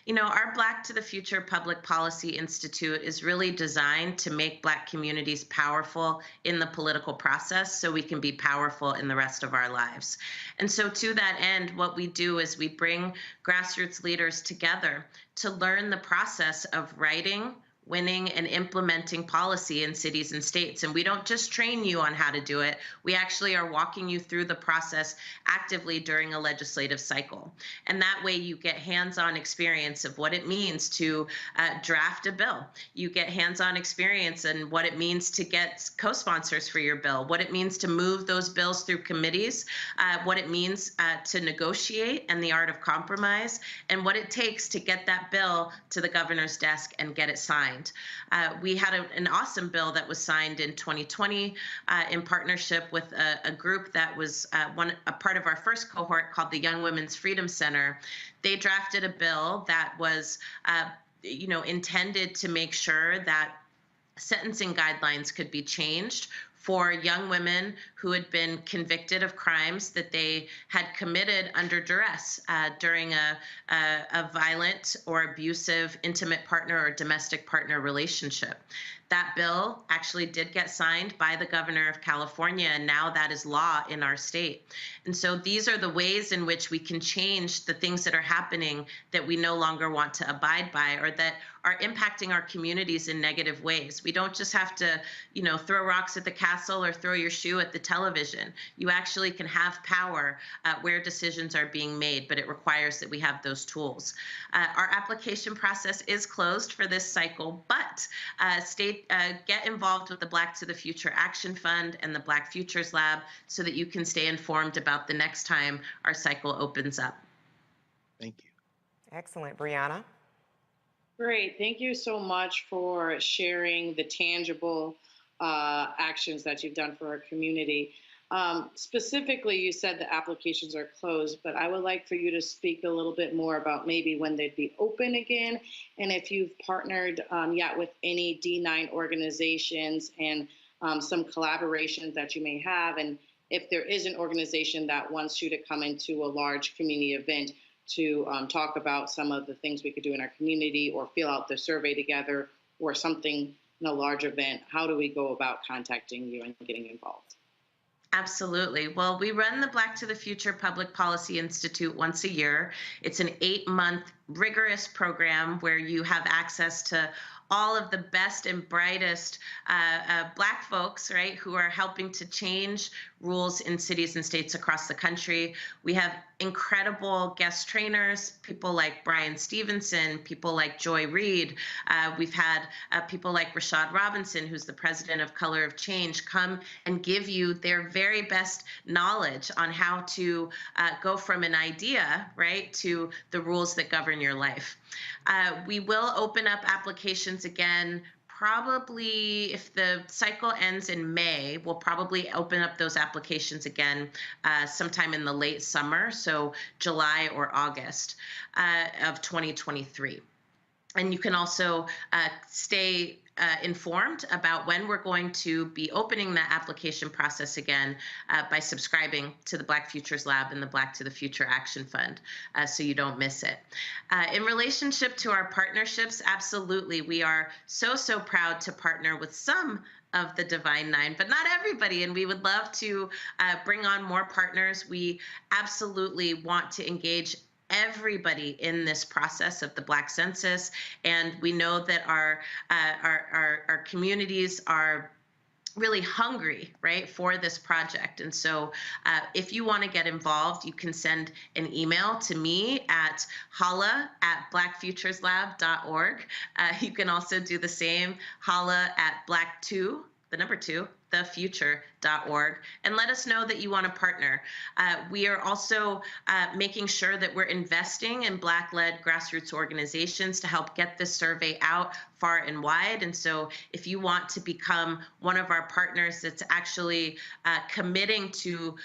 You know, our Black to the Future Public Policy Institute is really designed to make Black communities powerful in the political process so we can be powerful in the rest of our lives. And so to that end, what we do is we bring grassroots leaders together to learn the process of writing, winning and implementing policy in cities and states. And we don't just train you on how to do it, we actually are walking you through the process actively during a legislative cycle. And that way you get hands-on experience of what it means to draft a bill. You get hands-on experience in what it means to get co-sponsors for your bill, what it means to move those bills through committees, what it means to negotiate and the art of compromise, and what it takes to get that bill to the governor's desk and get it signed. We had an awesome bill that was signed in 2020 in partnership with a group that was a part of our first cohort called the Young Women's Freedom Center. They drafted a bill that was intended to make sure that sentencing guidelines could be changed for young women who had been convicted of crimes that they had committed under duress during a violent or abusive intimate partner or domestic partner relationship. That bill actually did get signed by the governor of California, and now that is law in our state. And so these are the ways in which we can change the things that are happening that we no longer want to abide by, or that are impacting our communities in negative ways. We don't just have to, throw rocks at the castle or throw your shoe at the television. You actually can have power where decisions are being made, but it requires that we have those tools. Our application process is closed for this cycle, but get involved with the Black to the Future Action Fund and the Black Futures Lab so that you can stay informed about the next time our cycle opens up. Thank you. Excellent. Brianna? Great. Thank you so much for sharing the tangible actions that you've done for our community. Specifically, you said the applications are closed, but I would like for you to speak a little bit more about maybe when they'd be open again, and if you've partnered yet with any D9 organizations and some collaborations that you may have, and if there is an organization that wants you to come into a large community event to talk about some of the things we could do in our community or fill out the survey together or something in a large event, how do we go about contacting you and getting involved? Absolutely. Well, we run the Black to the Future Public Policy Institute once a year. It's an 8-month rigorous program where you have access to all of the best and brightest Black folks, right, who are helping to change rules in cities and states across the country. We have incredible guest trainers, people like Brian Stevenson, people like Joy Reid. We've had people like Rashad Robinson, who's the president of Color of Change, come and give you their very best knowledge on how to go from an idea, right, to the rules that govern your life. We will open up applications again. Probably, if the cycle ends in May, we'll probably open up those applications again sometime in the late summer, so July or August of 2023. And you can also stay informed about when we're going to be opening the application process again by subscribing to the Black Futures Lab and the Black to the Future Action Fund so you don't miss it. In relationship to our partnerships, absolutely, we are so proud to partner with some of the Divine Nine, but not everybody, and we would love to bring on more partners. We absolutely want to engage everybody in this process of the Black Census, and we know that our communities are really hungry, right, for this project. And so if you want to get involved, you can send an email to me at holla@blackfutureslab.org. You can also do the same, holla@black2, the number 2, thefuture.org, and let us know that you want to partner. We are also making sure that we're investing in Black-led grassroots organizations to help get this survey out far and wide. And so if you want to become one of our partners that's actually committing to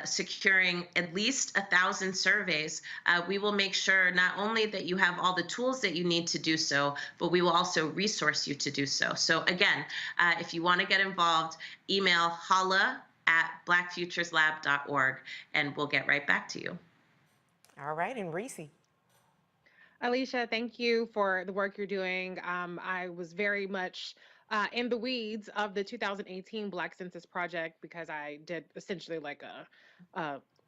securing at least 1,000 surveys, we will make sure not only that you have all the tools that you need to do so, but we will also resource you to do so. So again, if you want to get involved, email holla@blackfutureslab.org, and we'll get right back to you. All right, and Reese. Alicia, thank you for the work you're doing. I was very much in the weeds of the 2018 Black Census Project because I did essentially like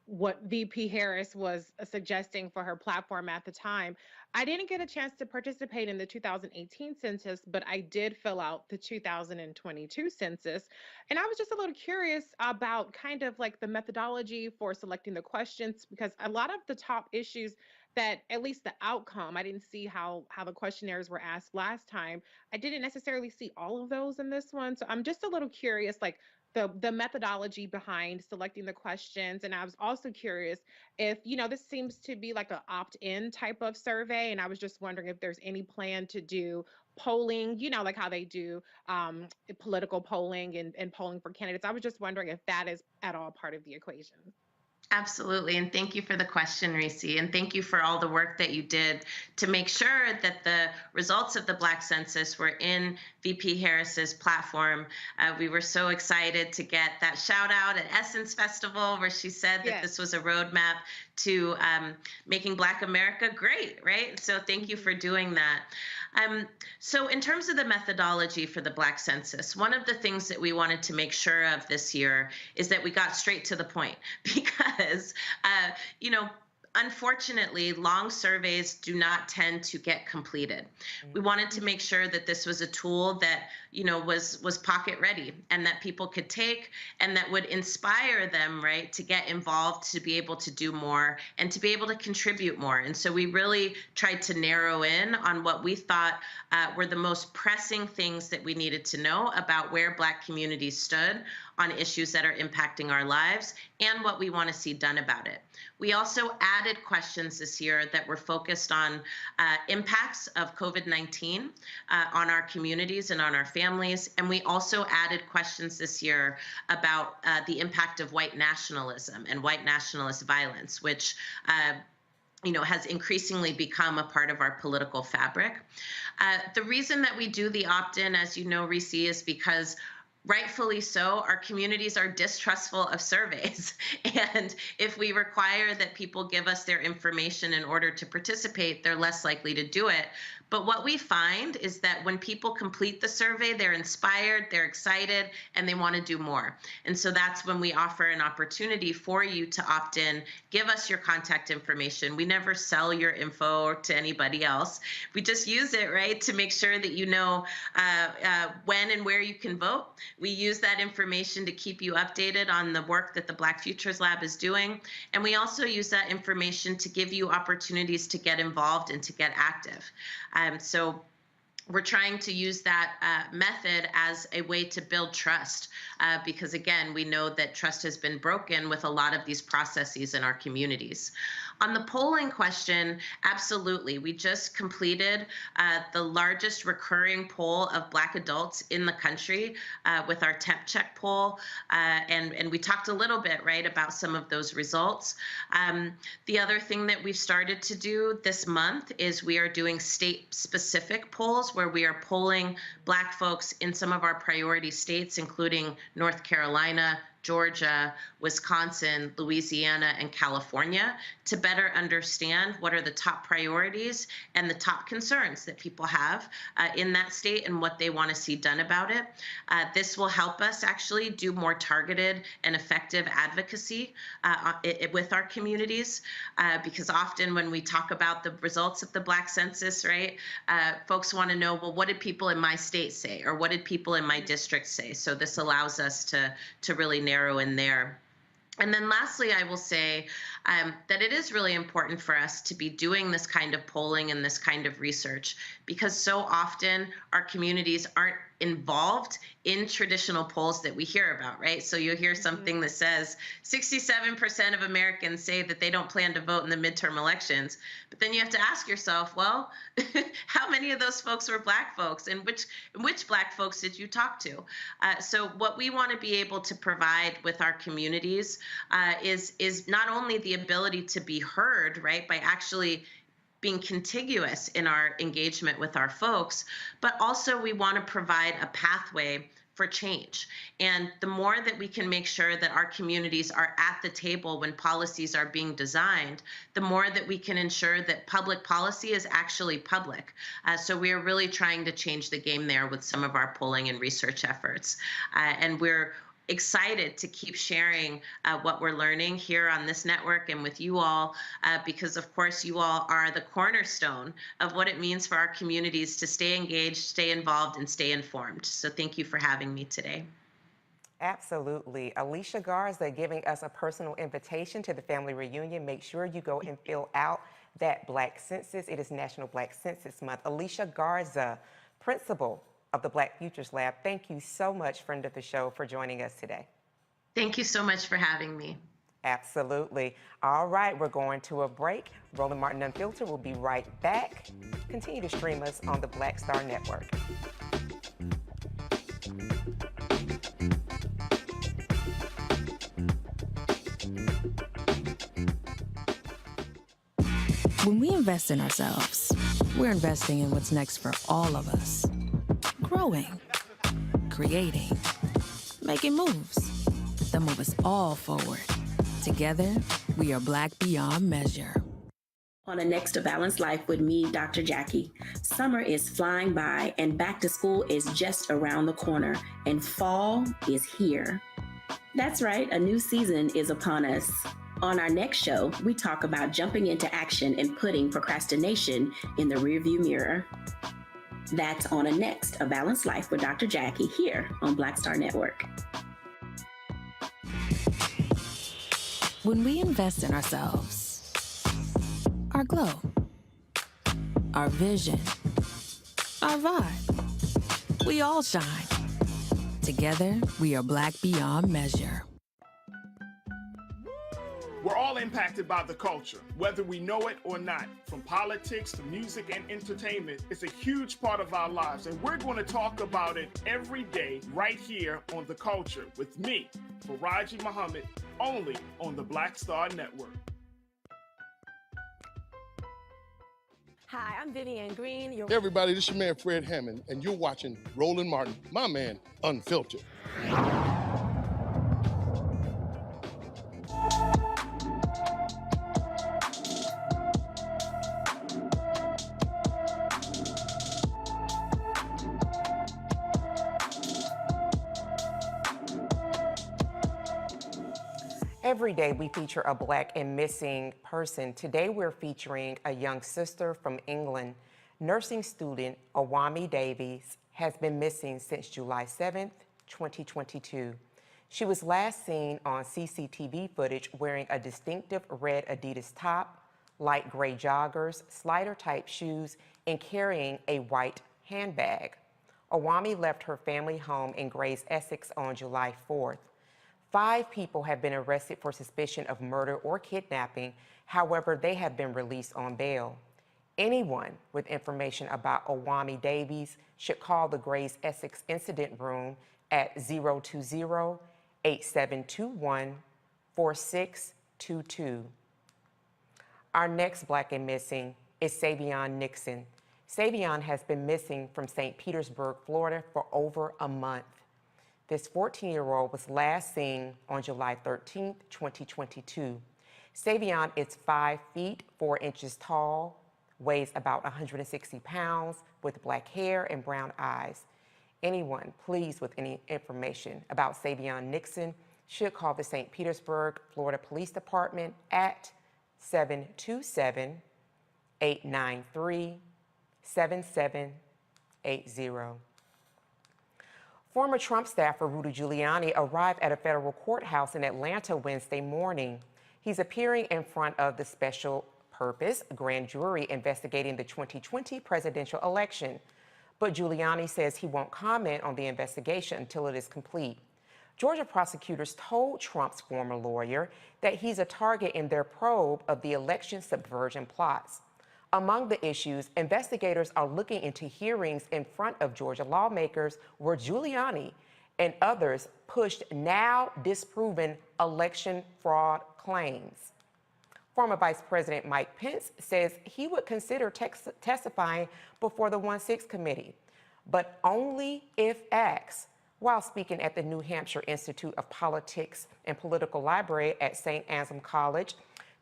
what VP Harris was suggesting for her platform at the time. I didn't get a chance to participate in the 2018 census, but I did fill out the 2022 census. And I was just a little curious about kind of like the methodology for selecting the questions, because a lot of the top issues that, at least the outcome, I didn't see how the questionnaires were asked last time. I didn't necessarily see all of those in this one. So I'm just a little curious, like the methodology behind selecting the questions. And I was also curious if, this seems to be like a opt-in type of survey. And I was just wondering if there's any plan to do polling, like how they do political polling and polling for candidates. I was just wondering if that is at all part of the equation. Absolutely. And thank you for the question, Reese. And thank you for all the work that you did to make sure that the results of the Black Census were in VP Harris's platform. We were so excited to get that shout out at Essence Festival, where she said that this was a roadmap to making Black America great, right? So thank you for doing that. So in terms of the methodology for the Black Census, one of the things that we wanted to make sure of this year is that we got straight to the point, because, unfortunately, long surveys do not tend to get completed. We wanted to make sure that this was a tool that, was pocket ready and that people could take and that would inspire them, right, to get involved, to be able to do more and to be able to contribute more. And so we really tried to narrow in on what we thought were the most pressing things that we needed to know about where Black communities stood on issues that are impacting our lives and what we want to see done about it. We also added questions this year that were focused on impacts of COVID-19 on our communities and on our families. And we also added questions this year about the impact of white nationalism and white nationalist violence, which has increasingly become a part of our political fabric. The reason that we do the opt-in, as you know, Reese, is because rightfully so, our communities are distrustful of surveys. And if we require that people give us their information in order to participate, they're less likely to do it. But what we find is that when people complete the survey, they're inspired, they're excited, and they want to do more. And so that's when we offer an opportunity for you to opt in, give us your contact information. We never sell your info to anybody else. We just use it, right, to make sure that you know when and where you can vote. We use that information to keep you updated on the work that the Black Futures Lab is doing. And we also use that information to give you opportunities to get involved and to get active. So we're trying to use that method as a way to build trust, because again, we know that trust has been broken with a lot of these processes in our communities. On the polling question, absolutely. We just completed the largest recurring poll of Black adults in the country with our temp check poll. And we talked a little bit, right, about some of those results. The other thing that we've started to do this month is we are doing state-specific polls where we are polling Black folks in some of our priority states, including North Carolina, Georgia, Wisconsin, Louisiana, and California, to better understand what are the top priorities and the top concerns that people have in that state and what they want to see done about it. This will help us actually do more targeted and effective advocacy with our communities, because often when we talk about the results of the Black Census, right, folks want to know, well, what did people in my state say, or what did people in my district say? So this allows us to really narrow in there. And then lastly, I will say that it is really important for us to be doing this kind of polling and this kind of research, because so often our communities aren't involved in traditional polls that we hear about, right? So you'll hear something that says 67% of Americans say that they don't plan to vote in the midterm elections. But then you have to ask yourself, well, how many of those folks were Black folks, and which Black folks did you talk to? So what we want to be able to provide with our communities is not only the ability to be heard, right, by actually being contiguous in our engagement with our folks, but also we want to provide a pathway for change. And the more that we can make sure that our communities are at the table when policies are being designed, the more that we can ensure that public policy is actually public. So we are really trying to change the game there with some of our polling and research efforts. And we're excited to keep sharing what we're learning here on this network and with you all, because of course you all are the cornerstone of what it means for our communities to stay engaged, stay involved, and stay informed. So thank you for having me today. Absolutely. Alicia Garza giving us a personal invitation to the family reunion. Make sure you go and fill out that Black Census. It is National Black Census Month. Alicia Garza, principal of the Black Futures Lab, thank you so much, friend of the show, for joining us today. Thank you so much for having me. Absolutely. All right, we're going to a break. Roland Martin Unfiltered will be right back. Continue to stream us on the Black Star Network. When we invest in ourselves, we're investing in what's next for all of us. Growing, creating, making moves that move us all forward. Together, we are Black beyond measure. On a Next to Balanced Life with me, Dr. Jackie. Summer is flying by and back to school is just around the corner and fall is here. That's right, a new season is upon us. On our next show, we talk about jumping into action and putting procrastination in the rearview mirror. That's on a Next, A Balanced Life with Dr. Jackie here on Black Star Network. When we invest in ourselves, our glow, our vision, our vibe, we all shine. Together, we are Black beyond measure. We're all impacted by the culture, whether we know it or not. From politics to music and entertainment, it's a huge part of our lives, and we're going to talk about it every day right here on The Culture with me, Faraji Muhammad, only on the Black Star Network. Hi, I'm Vivian Green. Hey everybody, this is your man Fred Hammond, and you're watching Roland Martin, my man, Unfiltered. Every day we feature a Black and missing person. Today we're featuring a young sister from England. Nursing student Awami Davies has been missing since July 7th, 2022. She was last seen on CCTV footage wearing a distinctive red Adidas top, light gray joggers, slider-type shoes, and carrying a white handbag. Awami left her family home in Grays, Essex on July 4th. 5 people have been arrested for suspicion of murder or kidnapping. However, they have been released on bail. Anyone with information about Awami Davies should call the Grays Essex Incident Room at 020-8721-4622. Our next Black and missing is Savion Nixon. Savion has been missing from St. Petersburg, Florida for over a month. This 14-year-old was last seen on July 13th, 2022. Savion is 5 feet 4 inches tall, weighs about 160 pounds, with black hair and brown eyes. Anyone pleased with any information about Savion Nixon should call the St. Petersburg, Florida Police Department at 727-893-7780. Former Trump staffer Rudy Giuliani arrived at a federal courthouse in Atlanta Wednesday morning. He's appearing in front of the special purpose grand jury investigating the 2020 presidential election. But Giuliani says he won't comment on the investigation until it is complete. Georgia prosecutors told Trump's former lawyer that he's a target in their probe of the election subversion plots. Among the issues, investigators are looking into hearings in front of Georgia lawmakers where Giuliani and others pushed now disproven election fraud claims. Former Vice President Mike Pence says he would consider testifying before the 1-6 committee, but only if asked. While speaking at the New Hampshire Institute of Politics and Political Library at St. Anselm College,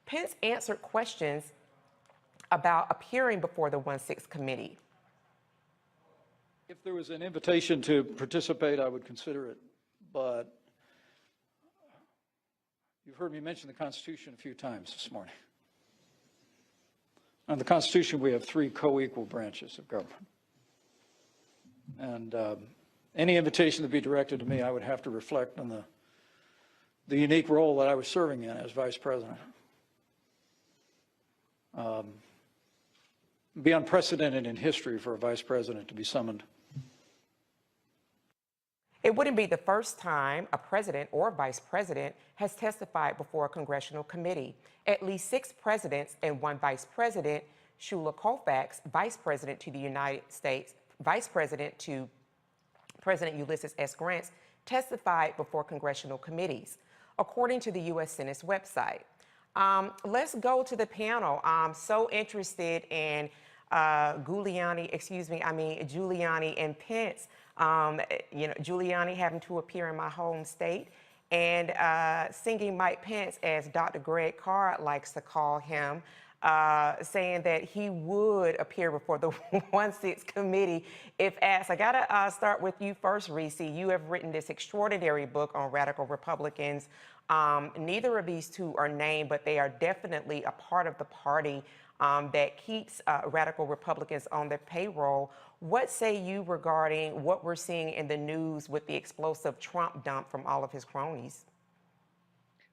Pence answered questions about appearing before the 1-6 committee. If there was an invitation to participate, I would consider it, but You've heard me mention the Constitution a few times this morning. On the Constitution, we have 3 co-equal branches of government. And any invitation to be directed to me, I would have to reflect on the unique role that I was serving in as Vice President. Be unprecedented in history for a Vice President to be summoned. It wouldn't be the first time a president or vice president has testified before a congressional committee. At least 6 presidents and 1 vice president, Shula Colfax, vice president to the United States, vice president to President Ulysses S. Grant, testified before congressional committees, according to the U.S. Senate's website. Let's go to the panel. I'm so interested in Giuliani and Pence. Giuliani having to appear in my home state and singing Mike Pence, as Dr. Greg Carr likes to call him, saying that he would appear before the 1-6 committee if asked. I gotta start with you first, Reese. You have written this extraordinary book on radical Republicans. Neither of these two are named, but they are definitely a part of the party that keeps radical Republicans on their payroll. What say you regarding what we're seeing in the news with the explosive Trump dump from all of his cronies?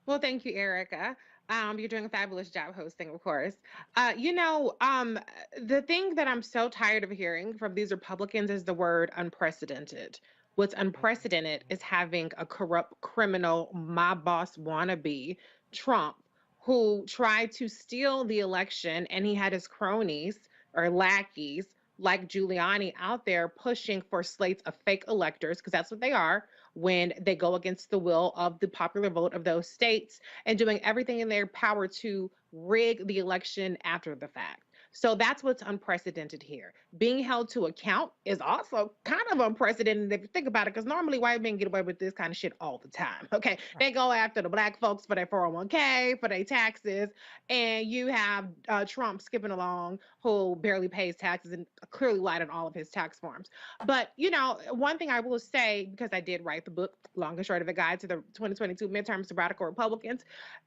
Well, thank you, Erica. You're doing a fabulous job hosting, of course. The thing that I'm so tired of hearing from these Republicans is the word unprecedented. What's unprecedented is having a corrupt criminal, my boss wannabe, Trump, who tried to steal the election, and he had his cronies or lackeys like Giuliani out there pushing for slates of fake electors, because that's what they are when they go against the will of the popular vote of those states, and doing everything in their power to rig the election after the fact. So that's what's unprecedented here. Being held to account is also kind of unprecedented if you think about it, because normally white men get away with this kind of shit all the time. Okay, they go after the black folks for their 401k, for their taxes, and you have Trump skipping along, who barely pays taxes and clearly lied on all of his tax forms. But one thing I will say, because I did write the book, Long and Short of a Guide to the 2022 Midterms to Radical Republicans,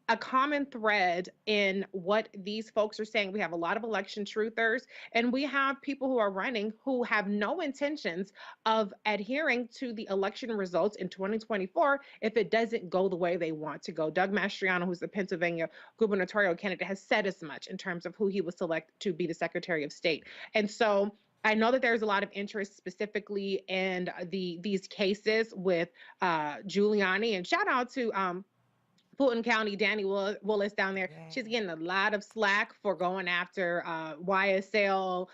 a common thread in what these folks are saying. We have a lot of election truthers, and we have people who are running who have no intentions of adhering to the election results in 2024 if it doesn't go the way they want to go. Doug Mastriano, who's the Pennsylvania gubernatorial candidate, has said as much in terms of who he was selected to be the Secretary of State. And so I know that there's a lot of interest specifically in these cases with Giuliani, and shout out to Fulton County, Danny Willis down there. Yeah. She's getting a lot of slack for going after YSL,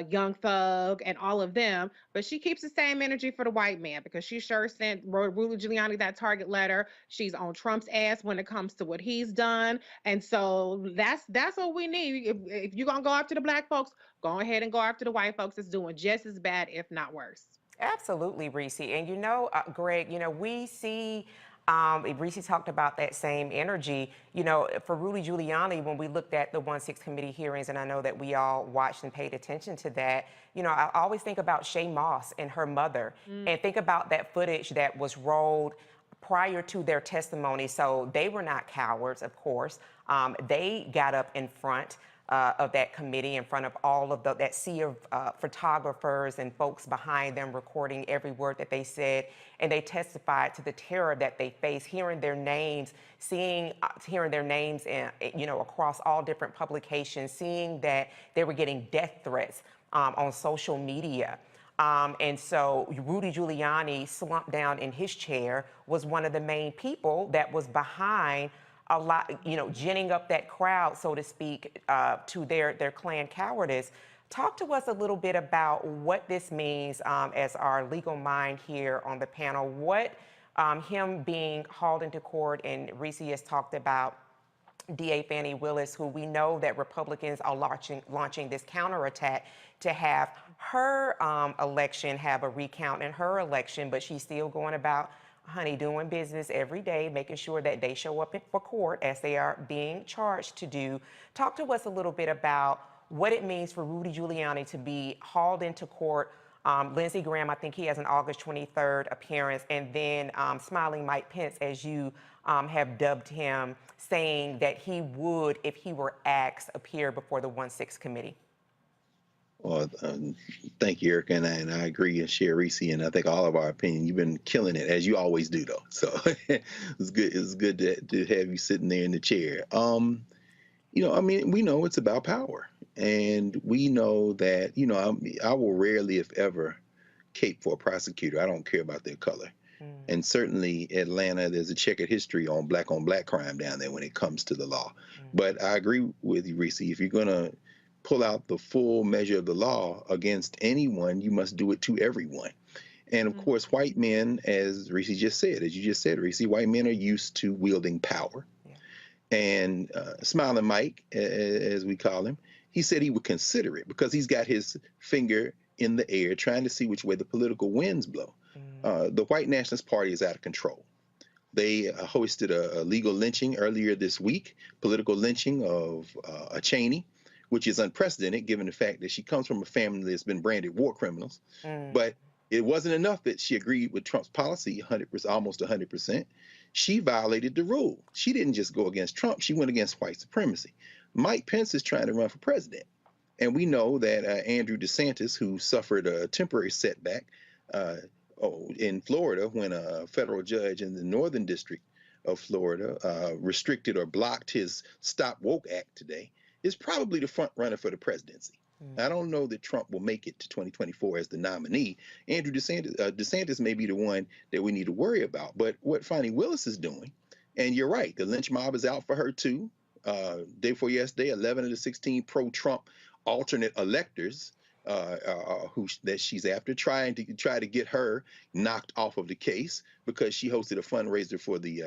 Young Thug, and all of them. But she keeps the same energy for the white man, because she sure sent Rudy Giuliani that target letter. She's on Trump's ass when it comes to what he's done. And so that's what we need. If you're going to go after the black folks, go ahead and go after the white folks that's doing just as bad, if not worse. Absolutely, Reese. And Greg, we see... Reese talked about that same energy. For Rudy Giuliani, when we looked at the 1-6 committee hearings, and I know that we all watched and paid attention to that, I always think about Shay Moss and her mother, and think about that footage that was rolled prior to their testimony. So they were not cowards, of course. They got up in front of that committee, in front of all of that sea of photographers and folks behind them recording every word that they said, and they testified to the terror that they faced, hearing their names, hearing their names across all different publications, seeing that they were getting death threats on social media. And so Rudy Giuliani, slumped down in his chair, was one of the main people that was behind a lot, ginning up that crowd, so to speak, to their Klan cowardice. Talk to us a little bit about what this means as our legal mind here on the panel. What him being hauled into court, and Reese has talked about DA Fani Willis, who we know that Republicans are launching this counterattack to have her election have a recount in her election, but she's still going about doing business every day, making sure that they show up for court as they are being charged to do. Talk to us a little bit about what it means for Rudy Giuliani to be hauled into court Lindsey Graham, I think he has an August 23rd appearance, and then Smiling Mike Pence, as you have dubbed him, saying that he would, if he were asked, appear before the 1-6 committee. Well, thank you, Erica, and I agree and share Reese, and I think all of our opinion. You've been killing it, as you always do, though. So it's good. It's good to have you sitting there in the chair. I mean, we know it's about power, and we know that, I will rarely, if ever, cape for a prosecutor. I don't care about their color. And certainly Atlanta, there's a checkered history on black crime down there when it comes to the law. But I agree with you, Reese. If you're going to pull out the full measure of the law against anyone, you must do it to everyone. And of course, white men, as Reese just said, as you just said, Reese, white men are used to wielding power. And Smiling Mike, as we call him, he said he would consider it because he's got his finger in the air trying to see which way the political winds blow. The White Nationalist Party is out of control. They hosted a legal lynching earlier this week, political lynching of a Cheney, which is unprecedented given the fact that she comes from a family that's been branded war criminals. But it wasn't enough that she agreed with Trump's policy 100%, almost 100%. She violated the rule. She didn't just go against Trump. She went against white supremacy. Mike Pence is trying to run for president. And we know that Andrew DeSantis, who suffered a temporary setback in Florida when a federal judge in the Northern District of Florida restricted or blocked his Stop Woke Act today, is probably the front runner for the presidency. I don't know that Trump will make it to 2024 as the nominee. Andrew DeSantis may be the one that we need to worry about. But what Fani Willis is doing, and you're right, the lynch mob is out for her too. Day before yesterday, 11 of the 16 pro-Trump alternate electors that she's after, try to get her knocked off of the case because she hosted a fundraiser for the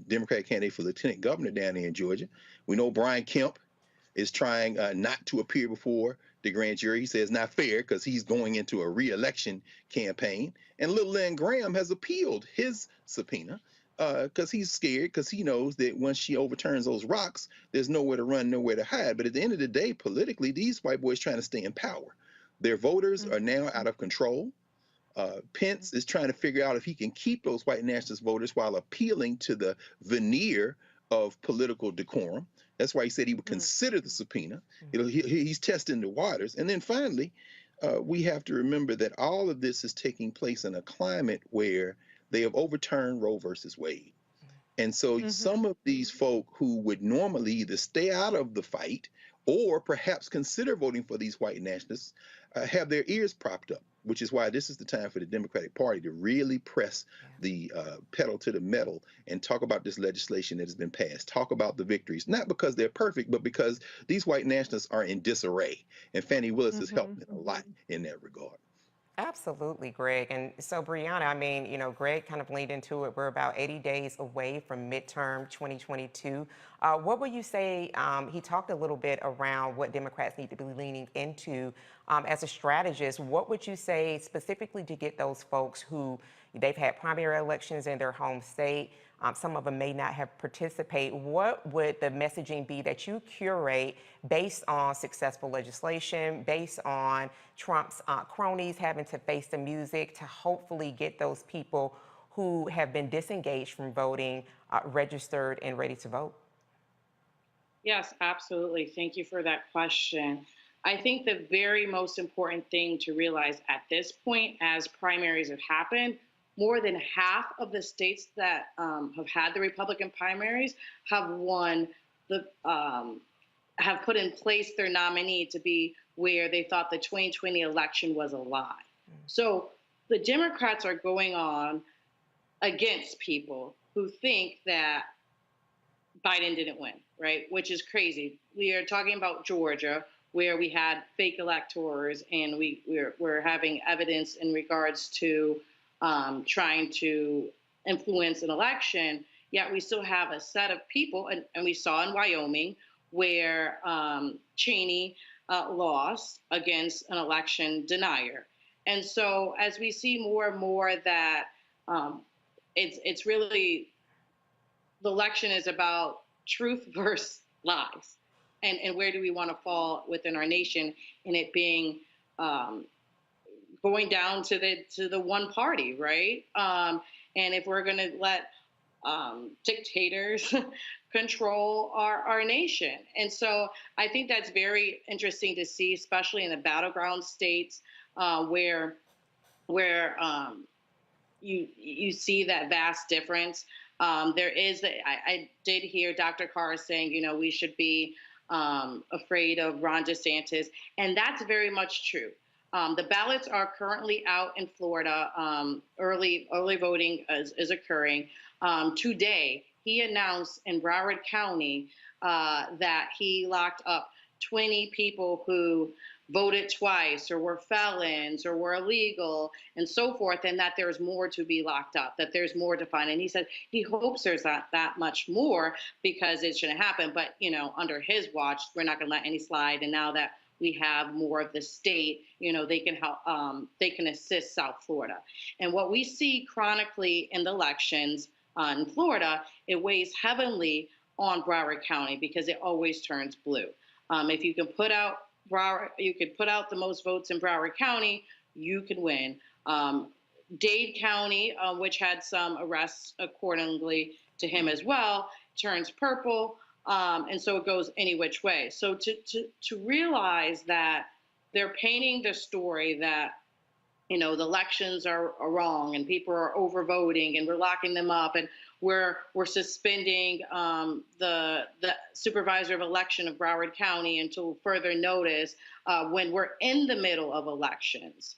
Democratic candidate for lieutenant governor down there in Georgia. We know Brian Kemp is trying not to appear before the grand jury. He says not fair because he's going into a re-election campaign. And Lil Lynn Graham has appealed his subpoena because he's scared, because he knows that once she overturns those rocks, there's nowhere to run, nowhere to hide. But at the end of the day, politically, these white boys trying to stay in power. Their voters are now out of control. Pence is trying to figure out if he can keep those white nationalist voters while appealing to the veneer of political decorum. That's why he said he would consider the subpoena. He's testing the waters. And then finally, we have to remember that all of this is taking place in a climate where they have overturned Roe versus Wade. And so some of these folk who would normally either stay out of the fight or perhaps consider voting for these white nationalists have their ears propped up, which is why this is the time for the Democratic Party to really press the pedal to the metal and talk about this legislation that has been passed, talk about the victories, not because they're perfect, but because these white nationalists are in disarray. And Fani Willis has helped a lot in that regard. Absolutely, Greg. And so, Brianna, I mean, Greg kind of leaned into it. We're about 80 days away from midterm 2022. What would you say? He talked a little bit around what Democrats need to be leaning into as a strategist. What would you say specifically to get those folks who they've had primary elections in their home state? Some of them may not have participated. What would the messaging be that you curate based on successful legislation, based on Trump's cronies having to face the music to hopefully get those people who have been disengaged from voting registered and ready to vote? Yes, absolutely. Thank you for that question. I think the very most important thing to realize at this point, as primaries have happened, more than half of the states that have had the Republican primaries have won have put in place their nominee to be where they thought the 2020 election was a lie. So the Democrats are going on against people who think that Biden didn't win, right? Which is crazy. We are talking about Georgia, where we had fake electors, and we're having evidence in regards to trying to influence an election, yet we still have a set of people, and we saw in Wyoming where Cheney lost against an election denier. And so as we see more and more that it's really, the election is about truth versus lies. And where do we want to fall within our nation in it being going down to the one party, right? And if we're going to let dictators control our nation. And so I think that's very interesting to see, especially in the battleground states where you see that vast difference. There is, I did hear Dr. Carr saying, you know, we should be afraid of Ron DeSantis, and that's very much true. The ballots are currently out in Florida. Early voting is occurring. Today, he announced in Broward County that he locked up 20 people who voted twice or were felons or were illegal and so forth, and that there's more to be locked up, that there's more to find. And he said he hopes there's not that much more because it shouldn't happen. But, you know, under his watch, we're not going to let any slide. And now that we have more of the state, you know, they can help, they can assist South Florida. And what we see chronically in the elections in Florida, it weighs heavily on Broward County because it always turns blue. If you can put out the most votes in Broward County, you can win. Dade County, which had some arrests accordingly to him as well, turns purple. And so it goes any which way. So to realize that they're painting the story that, you know, the elections are wrong and people are overvoting and we're locking them up and we're suspending the supervisor of election of Broward County until further notice when we're in the middle of elections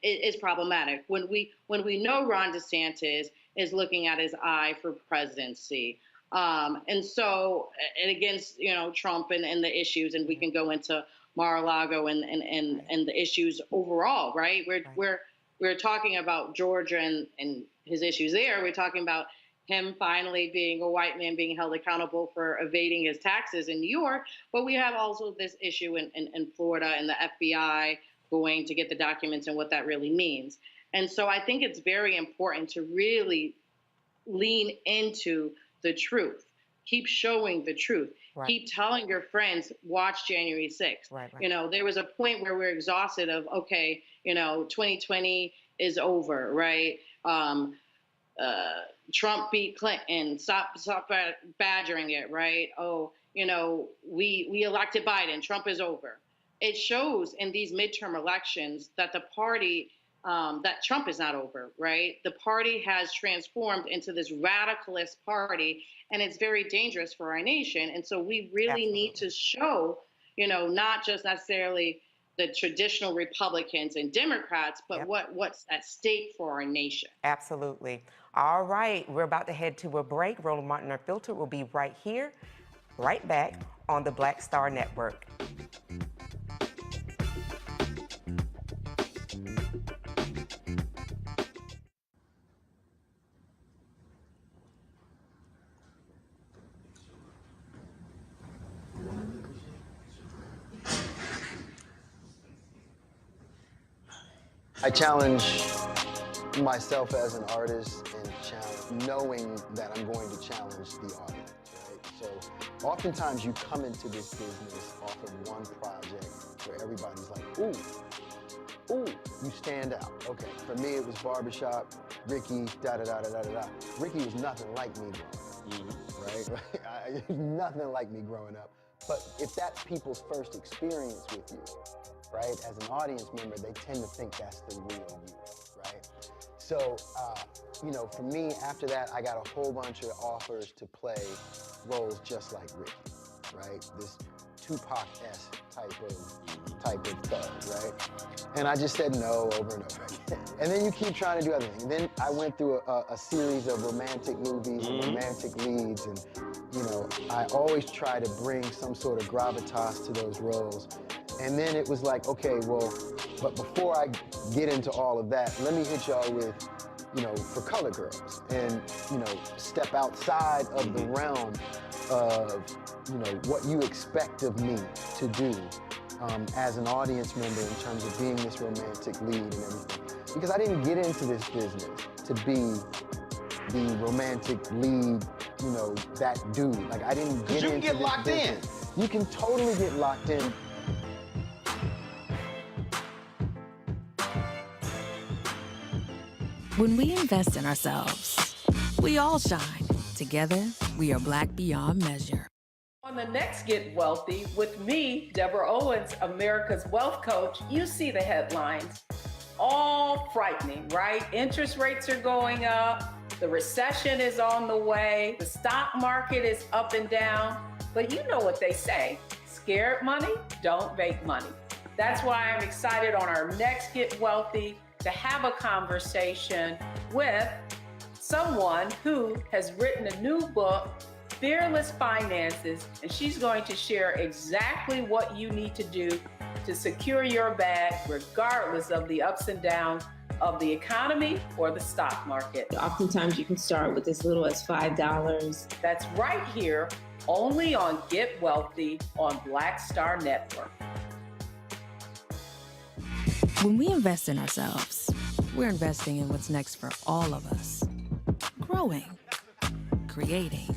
is problematic. When we know Ron DeSantis is looking at his eye for presidency. And so, and against, you know, Trump and the issues, and we can go into Mar-a-Lago and the issues overall, right? We're talking about Georgia and his issues there. We're talking about him finally being a white man being held accountable for evading his taxes in New York. But we have also this issue in Florida and the FBI going to get the documents and what that really means. And so I think it's very important to really lean into the truth. Keep showing the truth. Right. Keep telling your friends, watch January 6th. Right. You know, there was a point where we're exhausted of, okay, you know, 2020 is over, right? Trump beat Clinton, stop badgering it, right? Oh, you know, we elected Biden, Trump is over. It shows in these midterm elections that the party, that Trump is not over, right? The party has transformed into this radicalist party, and it's very dangerous for our nation. And so we really need to show, you know, not just necessarily the traditional Republicans and Democrats, but what's at stake for our nation. Absolutely. All right, we're about to head to a break. Roland Martin Unfiltered will be right here, right back on the Black Star Network. I challenge myself as an artist and knowing that I'm going to challenge the audience, right? So oftentimes you come into this business off of one project where everybody's like, ooh, you stand out. Okay, for me it was Barbershop, Ricky, da-da-da-da-da-da. Ricky was nothing like me growing up, right? Nothing like me growing up. But if that's people's first experience with you, right? As an audience member, they tend to think that's the real you, right? So, you know, for me, after that, I got a whole bunch of offers to play roles just like Ricky, right? This Tupac-esque type of thug, right? And I just said no over and over again. And then you keep trying to do other things. And then I went through a series of romantic movies and romantic leads, and, you know, I always try to bring some sort of gravitas to those roles. And then it was like, okay, well, but before I get into all of that, let me hit y'all with, you know, For Color Girls, and, you know, step outside of the realm of, you know, what you expect of me to do as an audience member in terms of being this romantic lead and everything. Because I didn't get into this business to be the romantic lead, you know, that dude. Like, I didn't get into this business. You can get locked in. You can totally get locked in. When we invest in ourselves, we all shine. Together, we are Black beyond measure. On the next Get Wealthy with me, Deborah Owens, America's Wealth Coach, you see the headlines. All frightening, right? Interest rates are going up. The recession is on the way. The stock market is up and down. But you know what they say, scared money don't make money. That's why I'm excited on our next Get Wealthy to have a conversation with someone who has written a new book, Fearless Finances, and she's going to share exactly what you need to do to secure your bag regardless of the ups and downs of the economy or the stock market. Oftentimes you can start with as little as $5. That's right here, only on Get Wealthy on Black Star Network. When we invest in ourselves, we're investing in what's next for all of us. Growing, creating,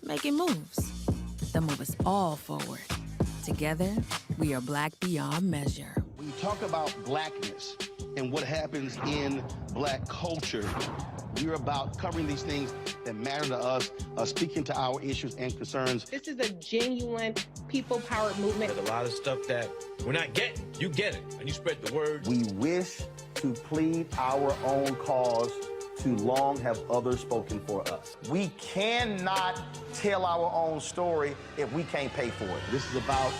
making moves that move us all forward. Together, we are Black beyond measure. When you talk about blackness and what happens in Black culture, we're about covering these things that matter to us, speaking to our issues and concerns. This is a genuine people-powered movement. There's a lot of stuff that we're not getting. You get it, and you spread the word. We wish to plead our own cause. Too long have others spoken for us. We cannot tell our own story if we can't pay for it. This is about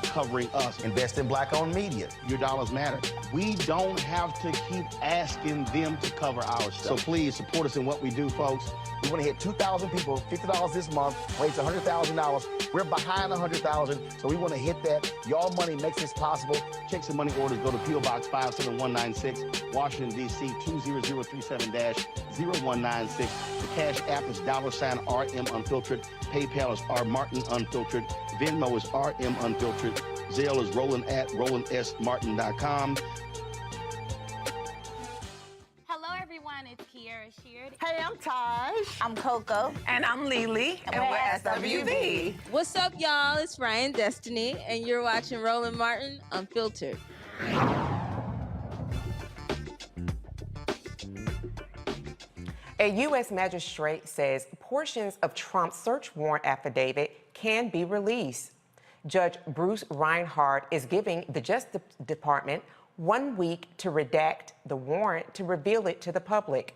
covering us. Invest in Black-owned media. Your dollars matter. We don't have to keep asking them to cover our stuff. So please support us in what we do, folks. We want to hit 2,000 people, $50 this month, raise $100,000. We're behind $100,000, so we want to hit that. Y'all money makes this possible. Check some money orders. Go to P.O. Box 57196, Washington, D.C. 20037-0196. The Cash App is $RM Unfiltered. PayPal is R Martin Unfiltered. Venmo is RM Unfiltered. Zelle is Roland at RolandSMartin.com. Hey, I'm Taj. I'm Coco. And I'm Lily. And we're SWV. What's up, y'all? It's Ryan Destiny, and you're watching Roland Martin Unfiltered. A U.S. magistrate says portions of Trump's search warrant affidavit can be released. Judge Bruce Reinhardt is giving the Justice Department 1 week to redact the warrant to reveal it to the public.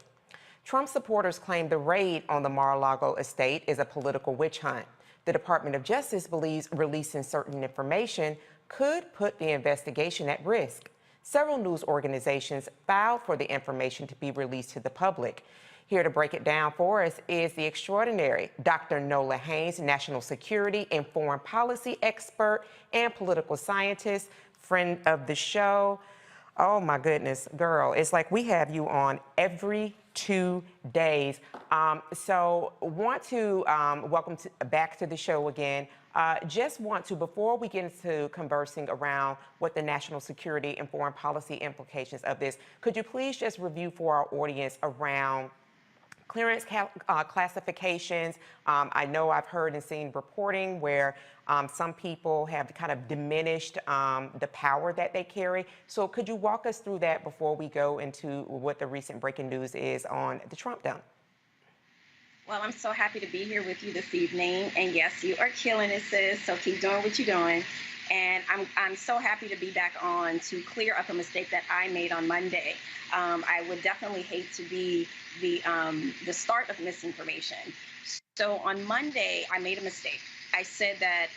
Trump supporters claim the raid on the Mar-a-Lago estate is a political witch hunt. The Department of Justice believes releasing certain information could put the investigation at risk. Several news organizations filed for the information to be released to the public. Here to break it down for us is the extraordinary Dr. Nola Haynes, national security and foreign policy expert and political scientist, friend of the show. Oh my goodness, girl, it's like we have you on every 2 days. So want to welcome back to the show again. Just want to, before we get into conversing around what the national security and foreign policy implications of this, could you please just review for our audience around clearance classifications? I know I've heard and seen reporting where some people have kind of diminished the power that they carry. So could you walk us through that before we go into what the recent breaking news is on the Trump dump? Well, I'm so happy to be here with you this evening. And yes, you are killing it, sis. So keep doing what you're doing. And I'm so happy to be back on to clear up a mistake that I made on Monday. I would definitely hate to be the start of misinformation. So on Monday, I made a mistake. I said that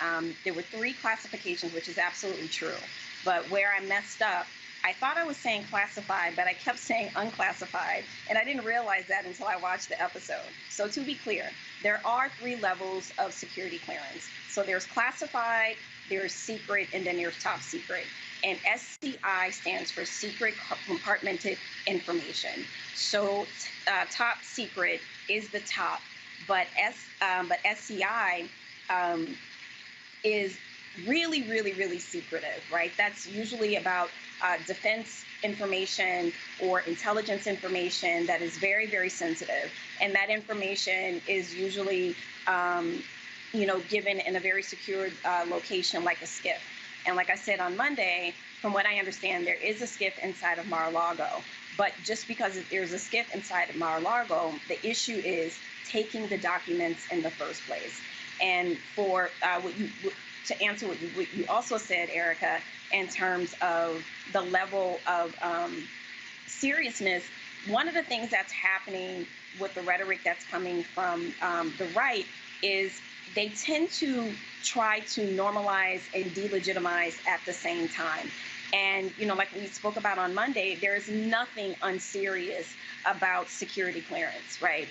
there were 3 classifications, which is absolutely true. But where I messed up, I thought I was saying classified, but I kept saying unclassified. And I didn't realize that until I watched the episode. So to be clear, there are 3 levels of security clearance. So there's classified, there's secret, and then there's top secret. And SCI stands for secret compartmented information. So top secret is the top, but SCI is really, really, really secretive, right? That's usually about defense information or intelligence information that is very, very sensitive. And that information is usually, given in a very secured location like a SCIF. And like I said on Monday, from what I understand, there is a SCIF inside of Mar-a-Lago, But just because there's a skip inside of Mar-a-Lago, the issue is taking the documents in the first place. And for to answer what you also said, Erica, in terms of the level of seriousness, one of the things that's happening with the rhetoric that's coming from the right is they tend to try to normalize and delegitimize at the same time. And, you know, like we spoke about on Monday, there is nothing unserious about security clearance, right?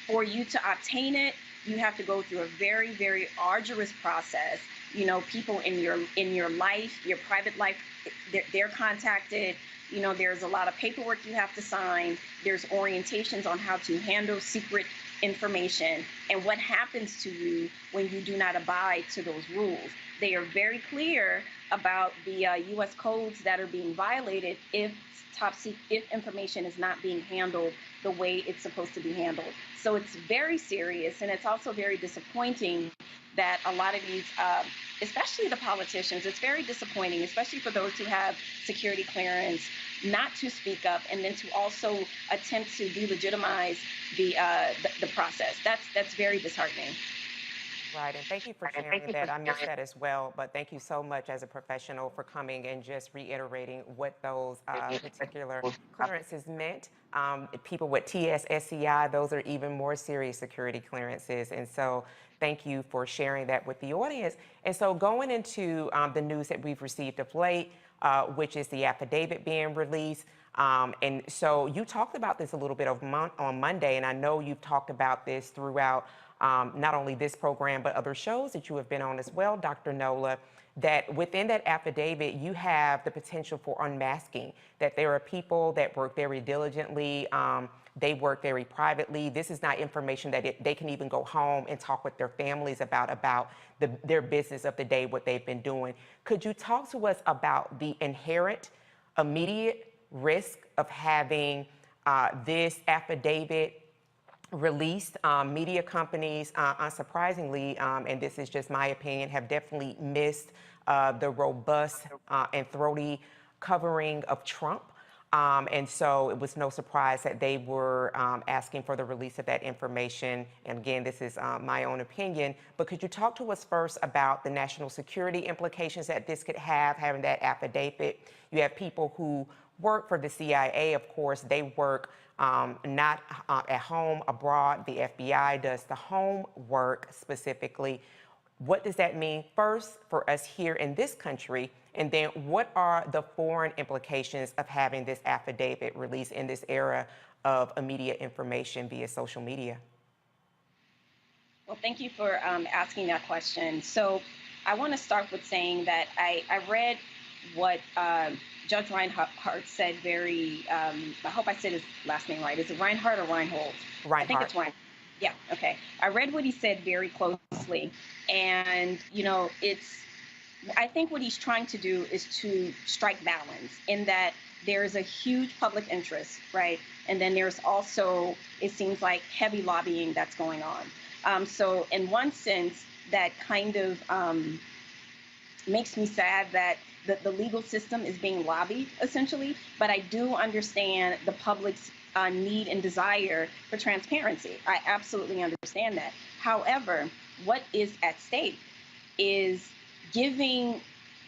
For you to obtain it, you have to go through a very, very arduous process. You know, people in your life, your private life, they're contacted. You know, there's a lot of paperwork you have to sign. There's orientations on how to handle secret information and what happens to you when you do not abide to those rules. They are very clear about the U.S. codes that are being violated if information is not being handled the way it's supposed to be handled. So it's very serious, and it's also very disappointing that a lot of these, especially the politicians, it's very disappointing, especially for those who have security clearance, not to speak up and then to also attempt to delegitimize the process. That's very disheartening. Right, and thank you for sharing that. I missed that as well, but thank you so much as a professional for coming and just reiterating what those particular clearances meant. People with TS/SCI, those are even more serious security clearances, and so thank you for sharing that with the audience. And so going into the news that we've received of late, which is the affidavit being released, and so you talked about this a little bit on Monday, and I know you've talked about this throughout not only this program, but other shows that you have been on as well, Dr. Nola, that within that affidavit, you have the potential for unmasking, that there are people that work very diligently, they work very privately. This is not information that they can even go home and talk with their families about their business of the day, what they've been doing. Could you talk to us about the inherent immediate risk of having this affidavit released? Media companies, unsurprisingly, and this is just my opinion, have definitely missed the robust and throaty covering of Trump. And so it was no surprise that they were asking for the release of that information. And again, this is my own opinion, but could you talk to us first about the national security implications that this could have, having that affidavit? You have people who work for the CIA, of course, they work not at home, abroad. The FBI does the homework specifically. What does that mean first for us here in this country? And then what are the foreign implications of having this affidavit released in this era of immediate information via social media? Well, thank you for asking that question. So I want to start with saying that I read what Judge Reinhardt said very, I hope I said his last name right. Is it Reinhardt or Reinhold? Reinhardt. I think it's Reinhardt. Yeah, okay. I read what he said very closely. And, you know, I think what he's trying to do is to strike balance in that there's a huge public interest, right? And then there's also, it seems like, heavy lobbying that's going on. So in one sense, that kind of makes me sad that the legal system is being lobbied, essentially. But I do understand the public's need and desire for transparency. I absolutely understand that. However, what is at stake is giving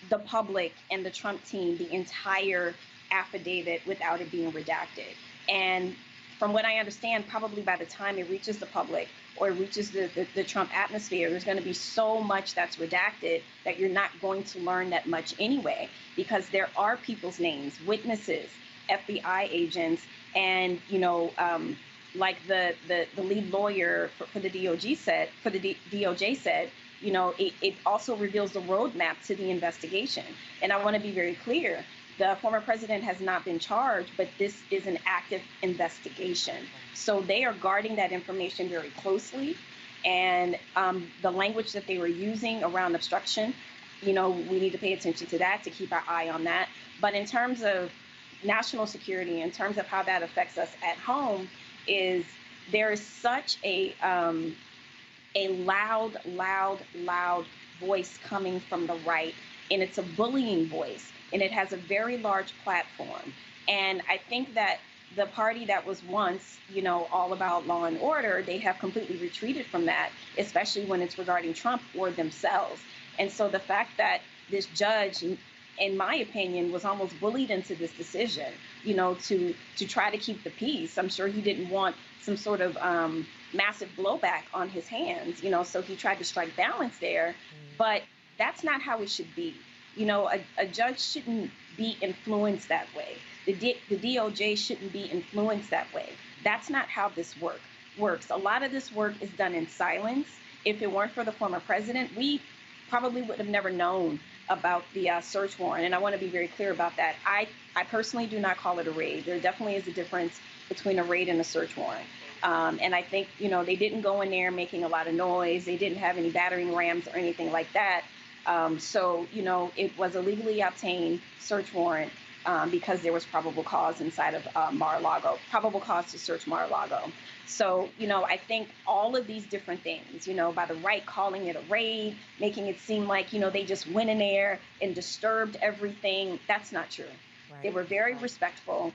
the public and the Trump team the entire affidavit without it being redacted. And from what I understand, probably by the time it reaches the public or it reaches the Trump atmosphere, there's going to be so much that's redacted that you're not going to learn that much anyway, because there are people's names, witnesses, FBI agents, and, you know, like the lead lawyer for the DOJ said, you know, it also reveals the roadmap to the investigation. And I want to be very clear. The former president has not been charged, but this is an active investigation. So they are guarding that information very closely. And the language that they were using around obstruction, you know, we need to pay attention to that, to keep our eye on that. But in terms of national security, in terms of how that affects us at home, is there is such a loud voice coming from the right, and it's a bullying voice, and it has a very large platform. And I think that the party that was once, all about law and order, they have completely retreated from that, especially when it's regarding Trump or themselves. And so the fact that this judge, in my opinion, was almost bullied into this decision, to try to keep the peace. I'm sure he didn't want some sort of massive blowback on his hands, so he tried to strike balance there. But that's not how it should be. A judge shouldn't be influenced that way. The DOJ shouldn't be influenced that way. That's not how this works. A lot of this work is done in silence. If it weren't for the former president, we probably would have never known about the search warrant. And I want to be very clear about that. I personally do not call it a raid. There definitely is a difference between a raid and a search warrant. And I think, they didn't go in there making a lot of noise. They didn't have any battering rams or anything like that. So, it was a legally obtained search warrant because there was probable cause inside of Mar-a-Lago, probable cause to search Mar-a-Lago. So, I think all of these different things, by the right calling it a raid, making it seem like, they just went in there and disturbed everything. That's not true. Right. They were very respectful.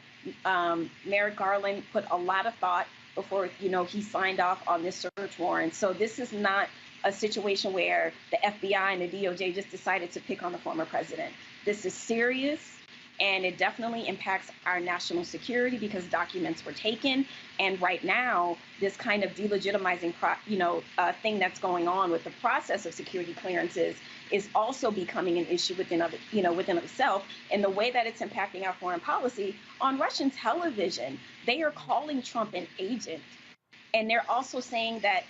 Merrick Garland put a lot of thought before, he signed off on this search warrant. So this is not a situation where the FBI and the DOJ just decided to pick on the former president. This is serious, and it definitely impacts our national security because documents were taken. And right now, this kind of delegitimizing, thing that's going on with the process of security clearances is also becoming an issue within itself. And the way that it's impacting our foreign policy on Russian television, they are calling Trump an agent. And they're also saying that,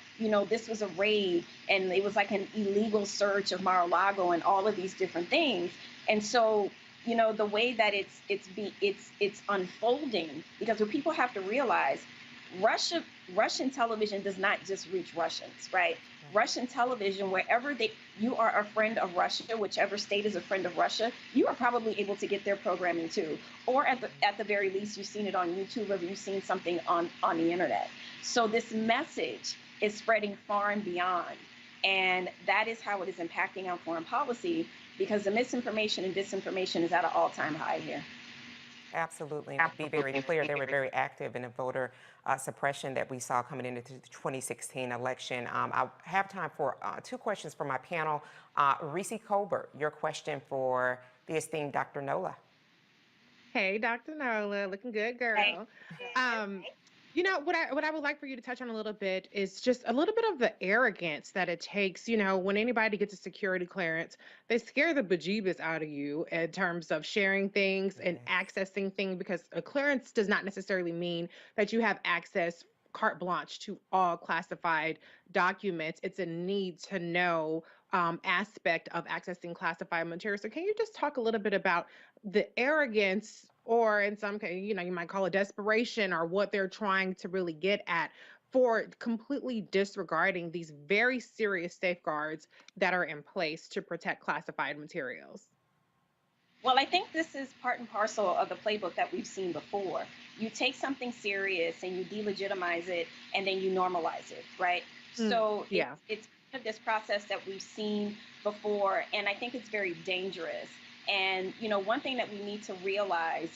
this was a raid and it was like an illegal search of Mar-a-Lago and all of these different things. And so, the way that it's unfolding, because what people have to realize, Russian television does not just reach Russians, right? Russian television, wherever you are a friend of Russia, whichever state is a friend of Russia, you are probably able to get their programming too. Or at the very least, you've seen it on YouTube or you've seen something on the internet. So this message is spreading far and beyond. And that is how it is impacting our foreign policy, because the misinformation and disinformation is at an all-time high here. Absolutely. And to be very clear, they were very active in the voter suppression that we saw coming into the 2016 election. I have time for two questions from my panel. Reese Colbert, your question for the esteemed Dr. Nola. Hey, Dr. Nola, looking good, girl. Hey. What I would like for you to touch on a little bit is just a little bit of the arrogance that it takes. When anybody gets a security clearance, they scare the bejeebus out of you in terms of sharing things and accessing things, because a clearance does not necessarily mean that you have access carte blanche to all classified documents. It's a need to know aspect of accessing classified material. So can you just talk a little bit about the arrogance, or in some case, you might call it desperation, or what they're trying to really get at for completely disregarding these very serious safeguards that are in place to protect classified materials? Well, I think this is part and parcel of the playbook that we've seen before. You take something serious and you delegitimize it, and then you normalize it, right? So yeah, it's this process that we've seen before, and I think it's very dangerous. And, one thing that we need to realize,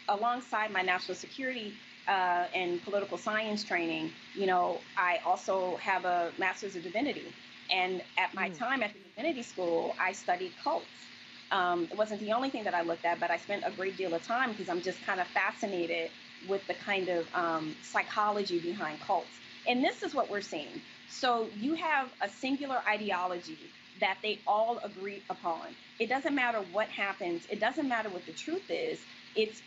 alongside my national security and political science training, I also have a master's of divinity. And at my time at the divinity school, I studied cults. It wasn't the only thing that I looked at, but I spent a great deal of time because I'm just kind of fascinated with the kind of psychology behind cults. And this is what we're seeing. So you have a singular ideology that they all agree upon. It doesn't matter what happens. It doesn't matter what the truth is. It's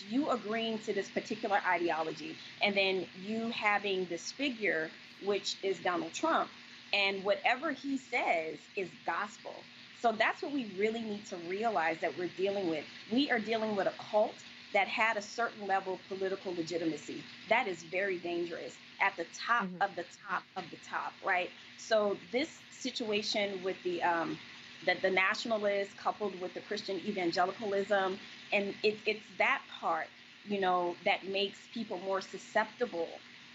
you agreeing to this particular ideology, and then you having this figure, which is Donald Trump, and whatever he says is gospel. So that's what we really need to realize that we're dealing with. We are dealing with a cult that had a certain level of political legitimacy. That is very dangerous at the top of the top of the top, right? So this situation with the nationalists coupled with the Christian evangelicalism, and it's that part, that makes people more susceptible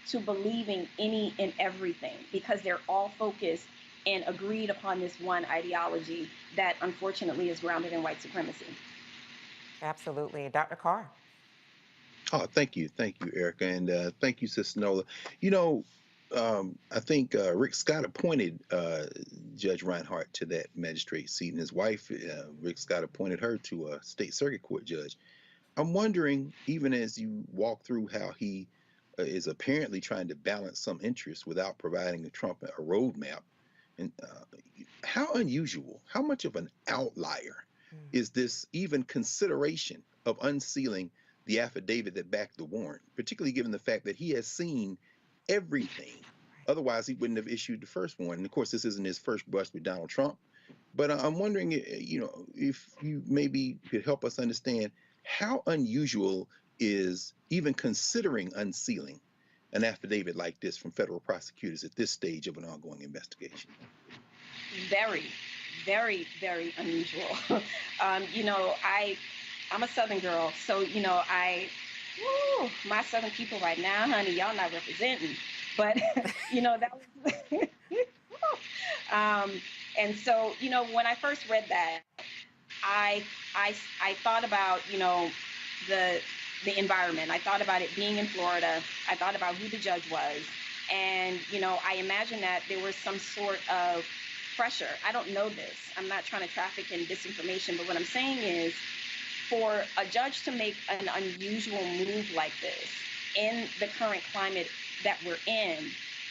to believing any and everything, because they're all focused and agreed upon this one ideology that unfortunately is grounded in white supremacy. Absolutely. Dr. Carr. Oh, thank you, Erica, and thank you, Sister Nola. You know, I think Rick Scott appointed Judge Reinhardt to that magistrate seat, and his wife, Rick Scott, appointed her to a state circuit court judge. I'm wondering, even as you walk through how he is apparently trying to balance some interests without providing Trump a roadmap, and how unusual, how much of an outlier is this even consideration of unsealing the affidavit that backed the warrant, particularly given the fact that he has seen everything. Otherwise, he wouldn't have issued the first warrant. And of course, this isn't his first brush with Donald Trump. But I'm wondering, you know, if you maybe could help us understand how unusual is even considering unsealing an affidavit like this from federal prosecutors at this stage of an ongoing investigation? Very, very, very unusual. You know, I'm a Southern girl, so, you know, my Southern people right now, honey, y'all not representing. But, you know, that was, and so, you know, when I first read that, I thought about, you know, the environment. I thought about it being in Florida. I thought about who the judge was. And, you know, I imagined that there was some sort of pressure. I don't know this. I'm not trying to traffic in disinformation, but what I'm saying is, for a judge to make an unusual move like this in the current climate that we're in,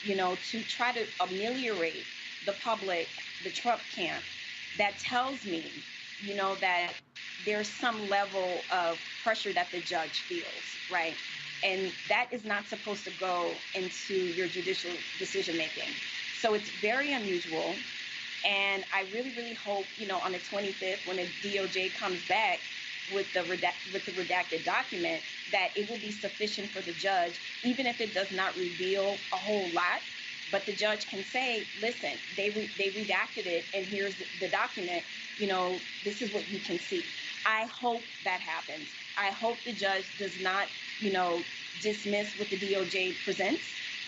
you know, to try to ameliorate the public, the Trump camp, that tells me, you know, that there's some level of pressure that the judge feels, right? And that is not supposed to go into your judicial decision making. So it's very unusual. And I really, really hope, you know, on the 25th, when the DOJ comes back with the redacted document, that it will be sufficient for the judge, even if it does not reveal a whole lot. But the judge can say, listen, they redacted it, and here's the document. You know, this is what you can see. I hope that happens. I hope the judge does not, you know, dismiss what the DOJ presents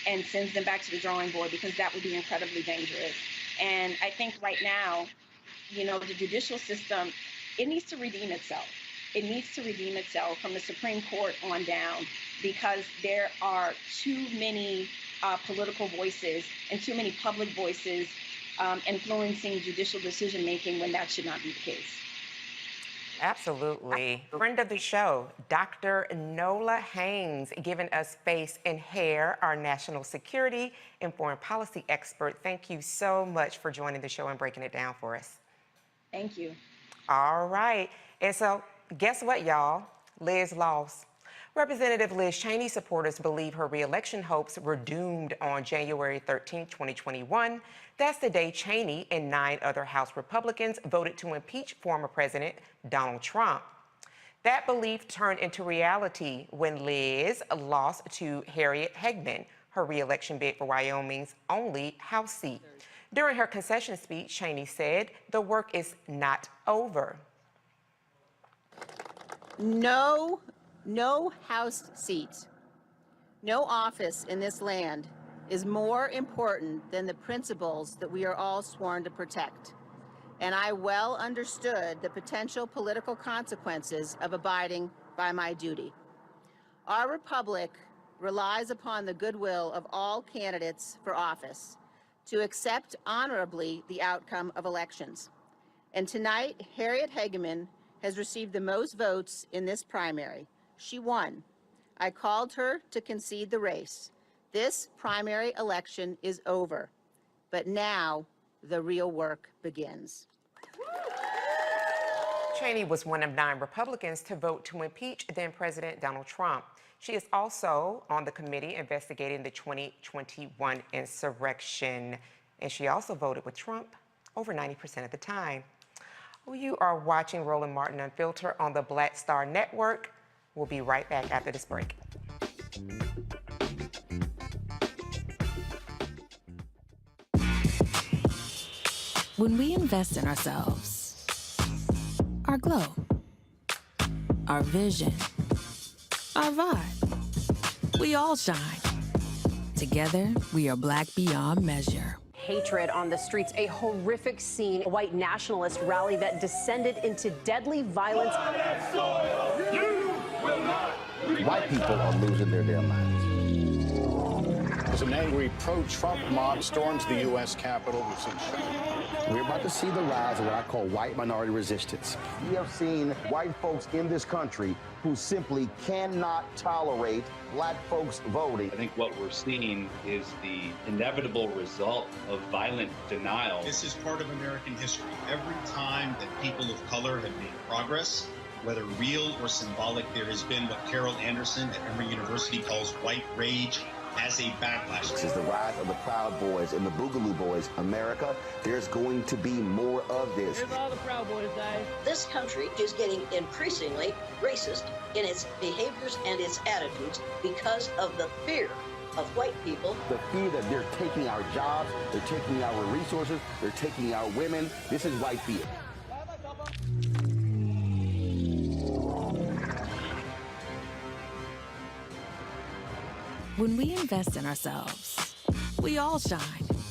and sends them back to the drawing board, because that would be incredibly dangerous. And I think right now, you know, the judicial system, it needs to redeem itself. It needs to redeem itself from the Supreme Court on down, because there are too many political voices and too many public voices influencing judicial decision-making when that should not be the case. Absolutely. Friend of the show, Dr. Nola Haynes, giving us face and hair, our national security and foreign policy expert. Thank you so much for joining the show and breaking it down for us. Thank you. All right. And so guess what, y'all? Liz lost. Representative Liz Cheney supporters believe her re-election hopes were doomed on January 13, 2021. That's the day Cheney and 9 other House Republicans voted to impeach former President Donald Trump. That belief turned into reality when Liz lost to Harriet Hagman, her re-election bid for Wyoming's only House seat. During her concession speech, Cheney said the work is not over. No House seat, no office in this land is more important than the principles that we are all sworn to protect. And I well understood the potential political consequences of abiding by my duty. Our republic relies upon the goodwill of all candidates for office to accept honorably the outcome of elections. And tonight, Harriet Hagman has received the most votes in this primary. She won. I called her to concede the race. This primary election is over, but now the real work begins. Cheney was one of 9 Republicans to vote to impeach then-President Donald Trump. She is also on the committee investigating the 2021 insurrection, and she also voted with Trump over 90% of the time. Well, you are watching Roland Martin Unfiltered on the Black Star Network. We'll be right back after this break. When we invest in ourselves, our glow, our vision, our vibe, we all shine. Together, we are Black beyond measure. hatred on the streets, a horrific scene, a white nationalist rally that descended into deadly violence. White people are losing their damn minds. As an angry pro-Trump mob storms the U.S. Capitol, We're about to see the rise of what I call white minority resistance. We have seen white folks in this country who simply cannot tolerate black folks voting. I think what we're seeing is the inevitable result of violent denial. This is part of American history. Every time that people of color have made progress, whether real or symbolic, there has been what Carol Anderson at Emory University calls white rage as a backlash. This is the rise of the Proud Boys and the Boogaloo Boys. America, there's going to be more of this. Here's all the Proud Boys, guys. This country is getting increasingly racist in its behaviors and its attitudes because of the fear of white people. The fear that they're taking our jobs, they're taking our resources, they're taking our women. This is white fear. When we invest in ourselves, we all shine.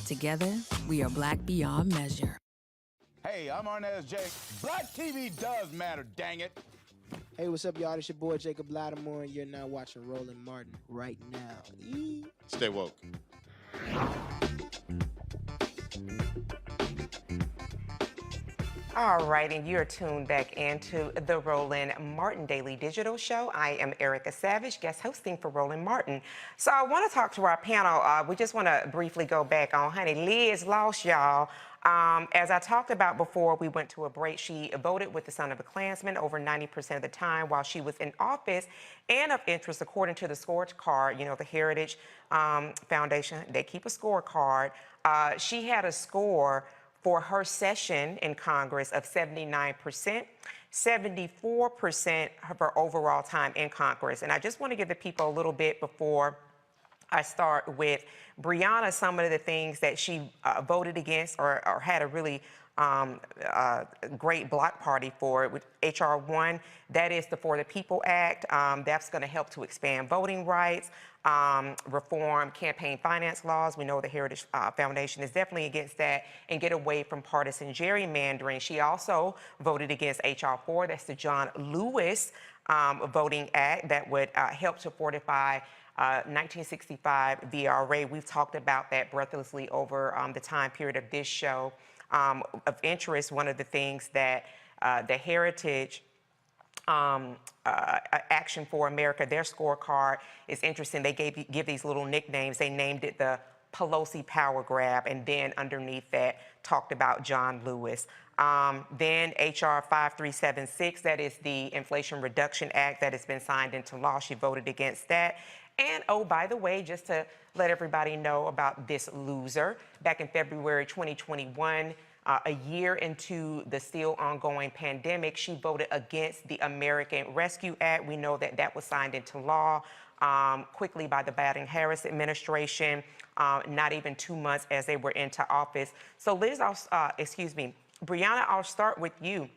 Together, we are black beyond measure. Hey, I'm Arnez J. Black TV does matter, dang it. Hey, what's up, y'all? It's your boy Jacob Lattimore, and you're now watching Roland Martin right now. Stay woke. All right, and you're tuned back into the Roland Martin Daily Digital Show. I am Erica Savage, guest hosting for Roland Martin. So I want to talk to our panel. We just want to briefly go back on, honey, Liz lost, y'all. As I talked about before we went to a break, she voted with the son of a Klansman over 90% of the time while she was in office. And of interest, according to the scorecard, you know, the Heritage Foundation, they keep a scorecard. She had a score for her session in Congress of 79%, 74% of her overall time in Congress. And I just want to give the people a little bit before I start with Breonna, some of the things that she voted against or had a really great block party for. With H.R. 1, that is the For the People Act. That's going to help to expand voting rights, reform campaign finance laws. We know the Heritage Foundation is definitely against that, and get away from partisan gerrymandering. She also voted against H.R. 4, that's the John Lewis Voting Act that would help to fortify 1965 VRA. We've talked about that breathlessly over the time period of this show. Of interest, one of the things that the Heritage Action for America, their scorecard is interesting. They give these little nicknames. They named it the Pelosi Power Grab, and then underneath that talked about John Lewis. Then H.R. 5376, that is the Inflation Reduction Act that has been signed into law. She voted against that. And, oh, by the way, just to let everybody know about this loser, back in February 2021, a year into the still ongoing pandemic, she voted against the American Rescue Act. We know that that was signed into law quickly by the Biden-Harris administration, not even 2 months as they were into office. So Liz, Breonna, I'll start with you.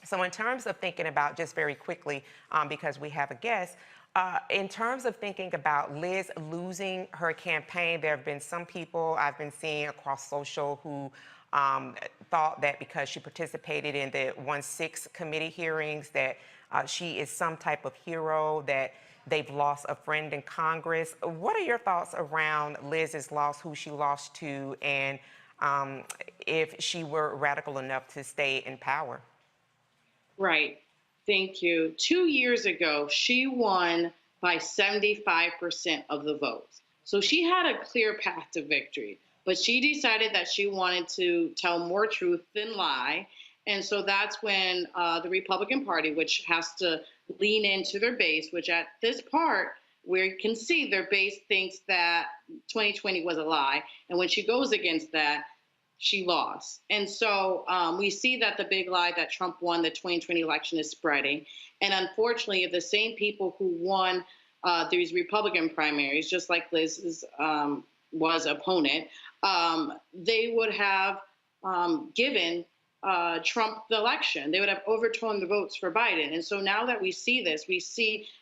So in terms of thinking about, just very quickly, because we have a guest, in terms of thinking about Liz losing her campaign, there have been some people I've been seeing across social who thought that because she participated in the 1-6 committee hearings that she is some type of hero, that they've lost a friend in Congress. What are your thoughts around Liz's loss, who she lost to, and if she were radical enough to stay in power? Right. Thank you. 2 years ago, she won by 75% of the votes. So she had a clear path to victory, but she decided that she wanted to tell more truth than lie. And so that's when the Republican Party, which has to lean into their base, which at this part, we can see their base thinks that 2020 was a lie. And when she goes against that, she lost. And so we see that the big lie that Trump won the 2020 election is spreading. And unfortunately, the same people who won these Republican primaries, just like Liz's was opponent, they would have given Trump the election. They would have overturned the votes for Biden. And so now that we see this,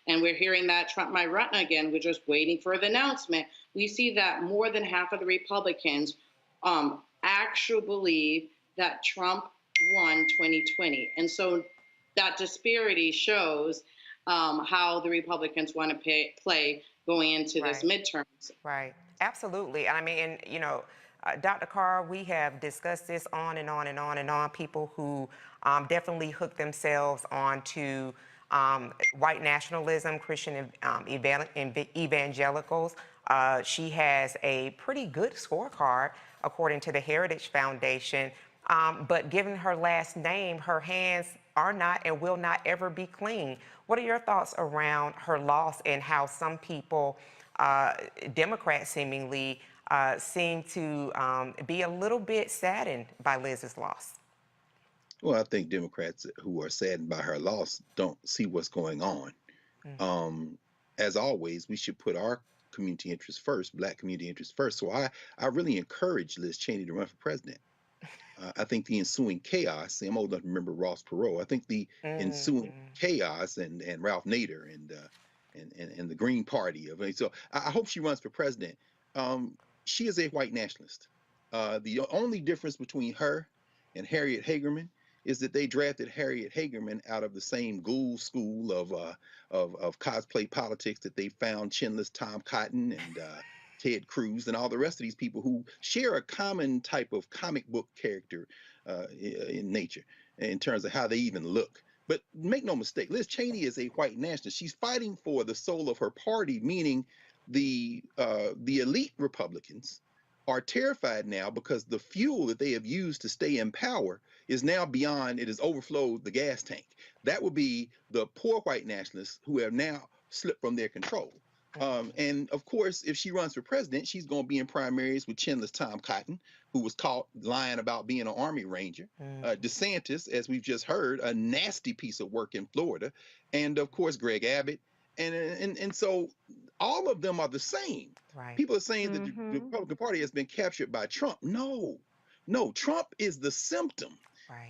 and we're hearing that Trump might run again, we're just waiting for the announcement. We see that more than half of the Republicans actually believe that Trump won 2020. And so that disparity shows how the Republicans want to play going into this midterms. Right. Absolutely. I mean, and, you know, Dr. Carr, we have discussed this on and on and on and on. People who definitely hook themselves onto white nationalism, Christian evangelicals. She has a pretty good scorecard, according to the Heritage Foundation. But given her last name, her hands are not and will not ever be clean. What are your thoughts around her loss and how some people, Democrats seemingly, seem to be a little bit saddened by Liz's loss? Well, I think Democrats who are saddened by her loss don't see what's going on. As always, we should put our community interests first, Black community interests first. So I really encourage Liz Cheney to run for president. I think the ensuing chaos, see, I'm old enough to remember Ross Perot. I think the ensuing chaos and Ralph Nader and the Green Party. So I hope she runs for president. She is a white nationalist. The only difference between her and Harriet Hagerman is that they drafted Harriet Hagerman out of the same ghoul school of cosplay politics that they found chinless Tom Cotton and Ted Cruz and all the rest of these people who share a common type of comic book character in nature in terms of how they even look. But make no mistake, Liz Cheney is a white nationalist. She's fighting for the soul of her party, meaning the elite Republicans are terrified now because the fuel that they have used to stay in power is now beyond, it has overflowed the gas tank. That would be the poor white nationalists who have now slipped from their control. And of course, if she runs for president, she's going to be in primaries with chinless Tom Cotton, who was caught lying about being an Army Ranger. DeSantis, as we've just heard, a nasty piece of work in Florida. And of course, Greg Abbott. And so all of them are the same. People are saying that the Republican Party has been captured by Trump. No, Trump is the symptom.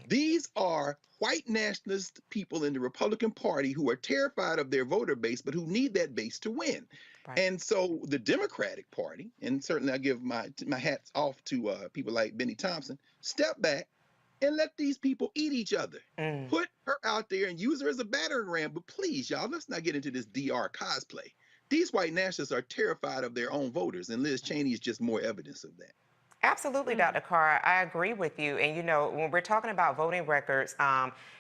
These are white nationalist people in the Republican Party who are terrified of their voter base, but who need that base to win. And so the Democratic Party, and certainly I give my hats off to people like Benny Thompson, step back and let these people eat each other. Put her out there and use her as a battering ram. But please, y'all, let's not get into this DR cosplay. These white nationalists are terrified of their own voters, and Liz Cheney is just more evidence of that. Absolutely, Dr. Carr. I agree with you. And, you know, when we're talking about voting records,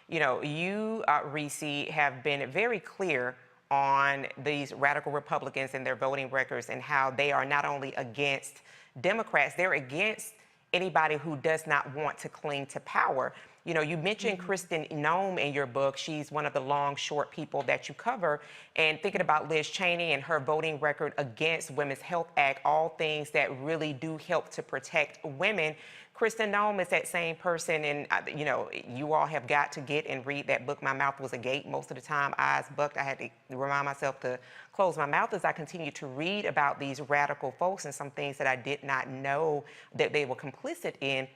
you know, you, Reese, have been very clear on these radical Republicans and their voting records and how they are not only against Democrats, they're against anybody who does not want to cling to power. You know, you mentioned Kristen Noem in your book. She's one of the long, short people that you cover. And thinking about Liz Cheney and her voting record against Women's Health Act, all things that really do help to protect women. Kristen Noem is that same person. And, you know, you all have got to get and read that book, My Mouth Was a Gate. Most of the time, eyes bucked. I had to remind myself to close my mouth as I continue to read about these radical folks and some things that I did not know that they were complicit in.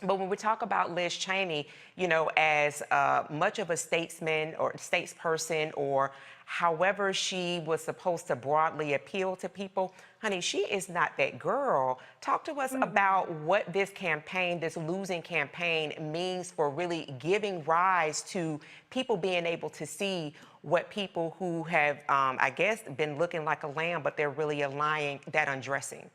But when we talk about Liz Cheney, you know, as much of a statesman or statesperson or however she was supposed to broadly appeal to people, honey, she is not that girl. Talk to us about what this campaign, this losing campaign, means for really giving rise to people being able to see what people who have, I guess, been looking like a lamb, but they're really a lion, that undressing.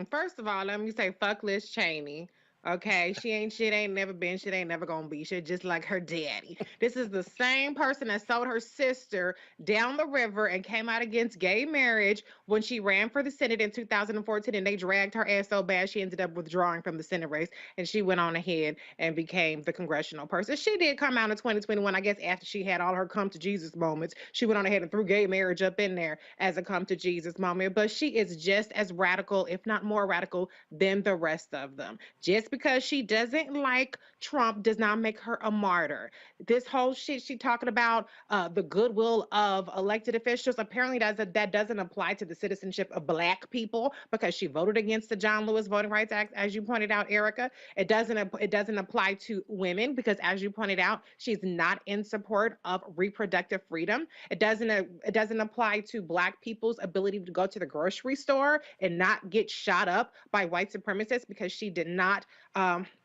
First of all, let me say, fuck Liz Cheney. Okay, she ain't never been, she ain't never gonna be. She just like her daddy. This is the same person that sold her sister down the river and came out against gay marriage when she ran for the Senate in 2014, and they dragged her ass so bad she ended up withdrawing from the Senate race, and she went on ahead and became the congressional person. She did come out in 2021, I guess, after she had all her come to Jesus moments. She went on ahead and threw gay marriage up in there as a come to Jesus moment, but she is just as radical, if not more radical, than the rest of them. Just because she doesn't like Trump does not make her a martyr. This whole shit she talking about the goodwill of elected officials, apparently that doesn't apply to the citizenship of Black people because she voted against the John Lewis Voting Rights Act, as you pointed out, Erica. It doesn't apply to women because, as you pointed out, she's not in support of reproductive freedom. It doesn't apply to Black people's ability to go to the grocery store and not get shot up by white supremacists because she did not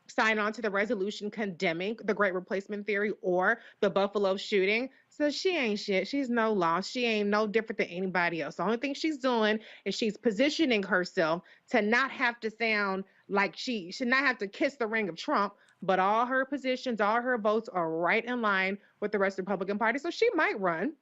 sign on to the resolution condemning the Great Replacement Theory or the Buffalo shooting. So she ain't shit. She's no loss. She ain't no different than anybody else. The only thing she's doing is she's positioning herself to not have to sound like she should not have to kiss the ring of Trump, but all her positions, all her votes are right in line with the rest of the Republican Party. So she might run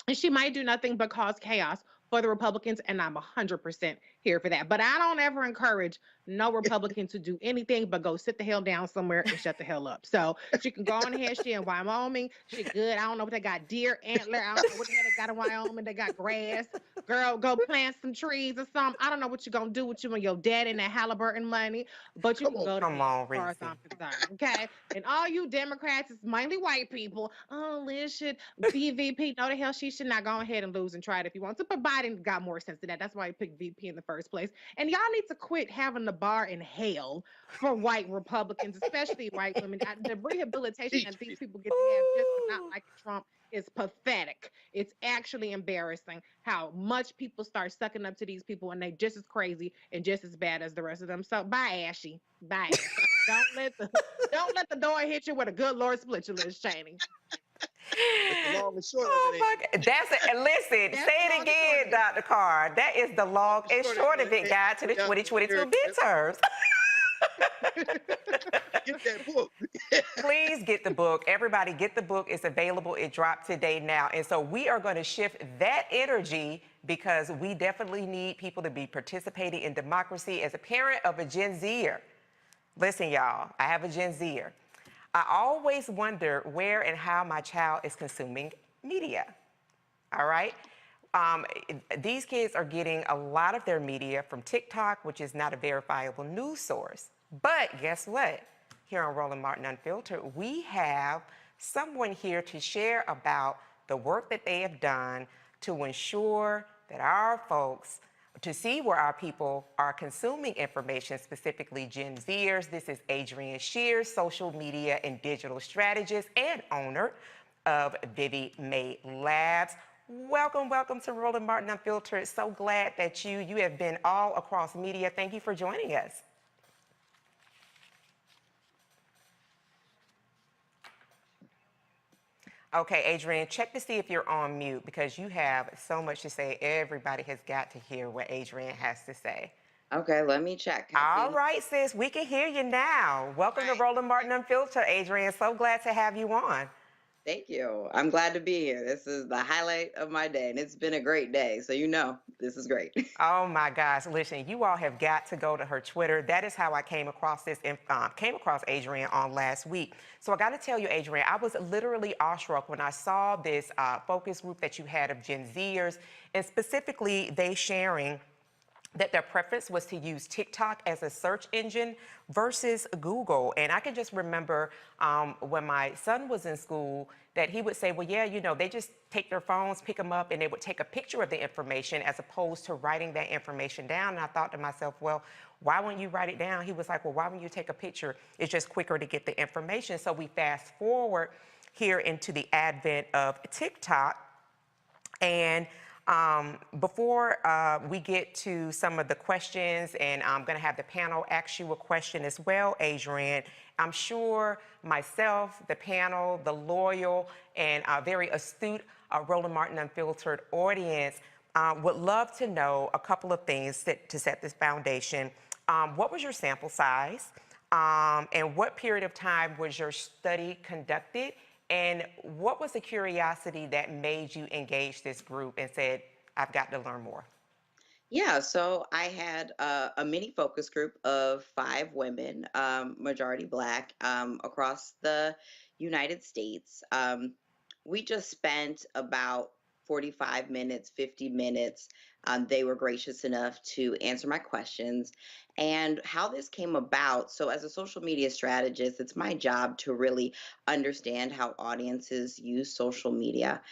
and she might do nothing but cause chaos for the Republicans, and I'm 100% here for that. But I don't ever encourage no Republican to do anything but go sit the hell down somewhere and shut the hell up. So she can go on ahead. She in Wyoming. She good. I don't know what they got, deer antler. I don't know what the hell they got in Wyoming. They got grass. Girl, go plant some trees or something. I don't know what you're going to do with you and your dad and that Halliburton money, but you can go to hell as far as I'm concerned, okay? And all you Democrats, it's mainly white people. Oh, Liz should be VP. No, the hell she should not go ahead and lose and try it if you want to. But Biden got more sense than that. That's why he picked VP in the first place. And y'all need to quit having the bar in hell for white Republicans, especially white women. The rehabilitation that these people get to have just for not liking Trump is pathetic. It's actually embarrassing how much people start sucking up to these people and they just as crazy and just as bad as the rest of them. So bye, Ashy. Bye. don't let the door hit you with a good Lord split you, Liz Cheney. That's the long and short Oh of it. my God. Listen, say it again, Dr. Carr. That is the long and short of it, guide to the 2022 midterms. Get that book. Please get the book. Everybody get the book. It's available. It dropped today now. And so we are going to shift that energy because we definitely need people to be participating in democracy. As a parent of a Gen Zer, listen, y'all, I have a Gen Zer. I always wonder where and how my child is consuming media. All right? These kids are getting a lot of their media from TikTok, which is not a verifiable news source. But guess what? Here on Roland Martin Unfiltered, we have someone here to share about the work that they have done to ensure that our folks, to see where our people are consuming information, specifically Gen Zers. This is Adrienne Shears, social media and digital strategist and owner of Vivi May Labs. Welcome, welcome to Roland Martin Unfiltered. So glad that you have been all across media. Thank you for joining us. Okay, Adrienne, check to see if you're on mute because you have so much to say. Everybody has got to hear what Adrienne has to say. Okay, let me check. All right, sis, we can hear you now. Welcome to Roland Martin Unfiltered, Adrienne. So glad to have you on. Thank you. I'm glad to be here. This is the highlight of my day, and it's been a great day. So this is great. Oh my gosh! Listen, you all have got to go to her Twitter. That is how I came across this. Came across Adrienne on last week. So I got to tell you, Adrienne, I was literally awestruck when I saw this focus group that you had of Gen Zers, and specifically they sharing that their preference was to use TikTok as a search engine versus Google. And I can just remember when my son was in school that he would say, well, yeah, they just take their phones, pick them up, and they would take a picture of the information as opposed to writing that information down. And I thought to myself, well, why wouldn't you write it down? He was like, well, why wouldn't you take a picture? It's just quicker to get the information. So we fast forward here into the advent of TikTok. And before we get to some of the questions, and I'm going to have the panel ask you a question as well, Adrienne, I'm sure myself, the panel, the loyal and very astute Roland Martin Unfiltered audience would love to know a couple of things to set this foundation. What was your sample size? And what period of time was your study conducted? And what was the curiosity that made you engage this group and said, I've got to learn more? Yeah, so I had a mini focus group of 5 women, majority Black, across the United States. We just spent about 45 minutes, 50 minutes. They were gracious enough to answer my questions. And how this came about, so as a social media strategist, it's my job to really understand how audiences use social media.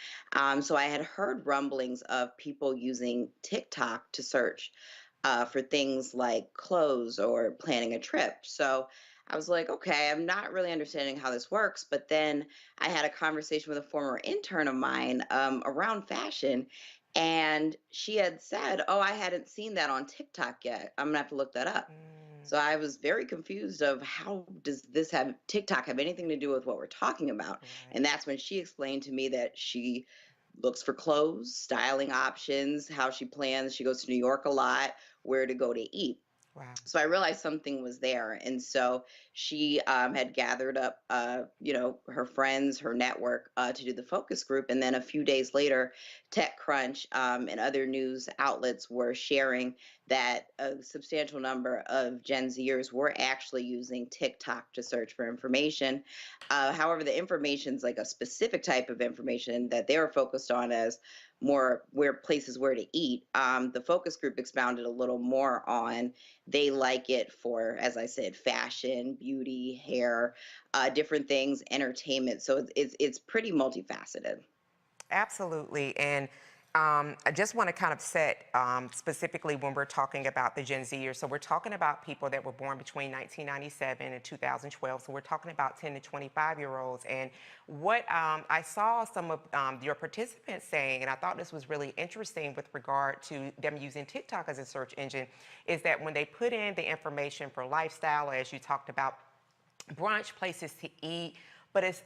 So I had heard rumblings of people using TikTok to search for things like clothes or planning a trip. So I was like, okay, I'm not really understanding how this works. But then I had a conversation with a former intern of mine around fashion. And she had said, oh, I hadn't seen that on TikTok yet. I'm gonna have to look that up. So I was very confused of how does this have TikTok have anything to do with what we're talking about? And that's when she explained to me that she looks for clothes, styling options, how she plans. She goes to New York a lot, where to go to eat. Wow. So I realized something was there. And so she had gathered up, her friends, her network to do the focus group. And then a few days later, TechCrunch and other news outlets were sharing that a substantial number of Gen Zers were actually using TikTok to search for information. However, the information is like a specific type of information that they were focused on as more places where to eat. The focus group expounded a little more on they like it for, as I said, fashion, beauty, hair, different things, entertainment. So it's pretty multifaceted. Absolutely. And I just want to kind of set specifically when we're talking about the Gen Zers. So we're talking about people that were born between 1997 and 2012. So we're talking about 10 to 25-year-olds. And what I saw some of your participants saying, and I thought this was really interesting with regard to them using TikTok as a search engine, is that when they put in the information for lifestyle, as you talked about, brunch, places to eat, but it's,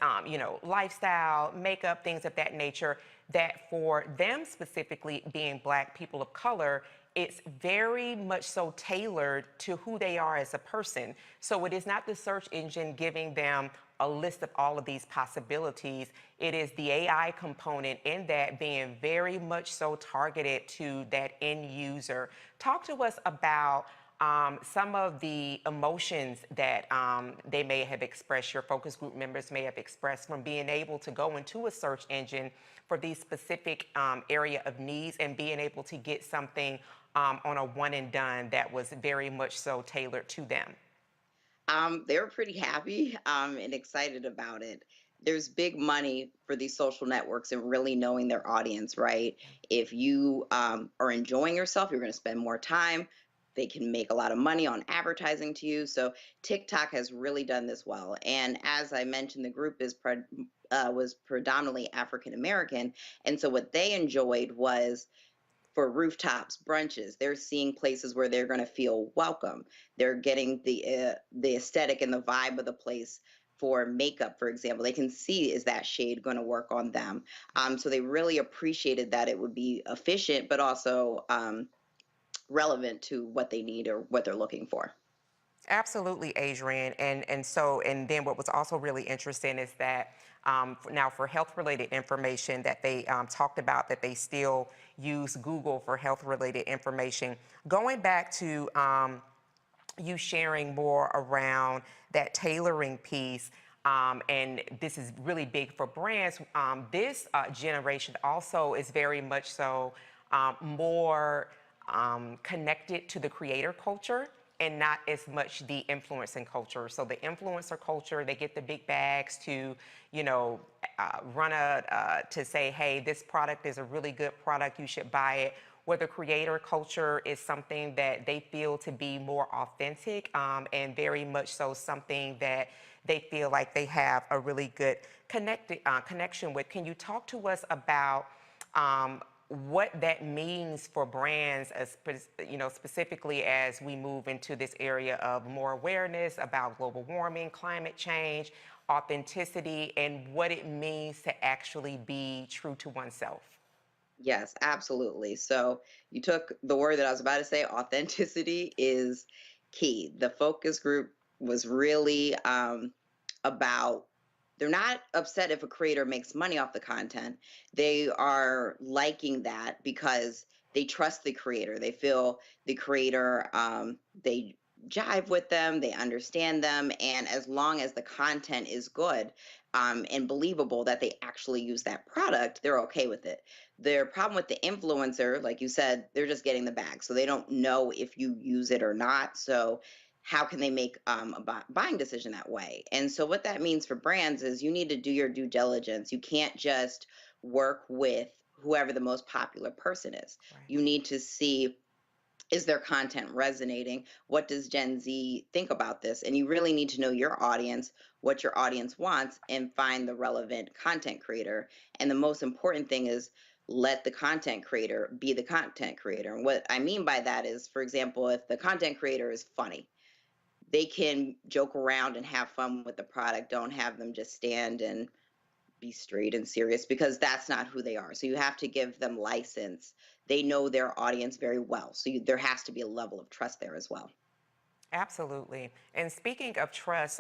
lifestyle, makeup, things of that nature, that for them specifically being Black people of color, it's very much so tailored to who they are as a person. So it is not the search engine giving them a list of all of these possibilities. It is the AI component in that being very much so targeted to that end user. Talk to us about some of the emotions that they may have expressed, your focus group members may have expressed from being able to go into a search engine for these specific area of needs and being able to get something on a one and done that was very much so tailored to them. They were pretty happy and excited about it. There's big money for these social networks and really knowing their audience, right? If you are enjoying yourself, you're going to spend more time. They can make a lot of money on advertising to you. So TikTok has really done this well. And as I mentioned, the group was predominantly African American. And so what they enjoyed was for rooftops, brunches, they're seeing places where they're going to feel welcome. They're getting the aesthetic and the vibe of the place. For makeup, for example, they can see, is that shade going to work on them? So they really appreciated that it would be efficient, but also relevant to what they need or what they're looking for. Absolutely, Adrian. And then what was also really interesting is that now for health-related information that they talked about that they still use Google for health-related information. Going back to you sharing more around that tailoring piece, and this is really big for brands, this generation also is very much so more connected to the creator culture and not as much the influencing culture. So the influencer culture, they get the big bags to, run to say, hey, this product is a really good product, you should buy it. Where the creator culture is something that they feel to be more authentic and very much so something that they feel like they have a really good connection with. Can you talk to us about what that means for brands, as specifically as we move into this area of more awareness about global warming, climate change, authenticity, and what it means to actually be true to oneself? Yes, absolutely. So you took the word that I was about to say. Authenticity is key. The focus group was really about, they're not upset if a creator makes money off the content. They are liking that because they trust the creator. They feel the creator, they jive with them, they understand them, and as long as the content is good and believable that they actually use that product, they're okay with it. Their problem with the influencer, like you said, they're just getting the bag, so they don't know if you use it or not. So how can they make a buying decision that way? And so what that means for brands is you need to do your due diligence. You can't just work with whoever the most popular person is. Right. You need to see, is their content resonating? What does Gen Z think about this? And you really need to know your audience, what your audience wants, and find the relevant content creator. And the most important thing is let the content creator be the content creator. And what I mean by that is, for example, if the content creator is funny, they can joke around and have fun with the product. Don't have them just stand and be straight and serious, because that's not who they are. So you have to give them license. They know their audience very well. So there has to be a level of trust there as well. Absolutely. And speaking of trust,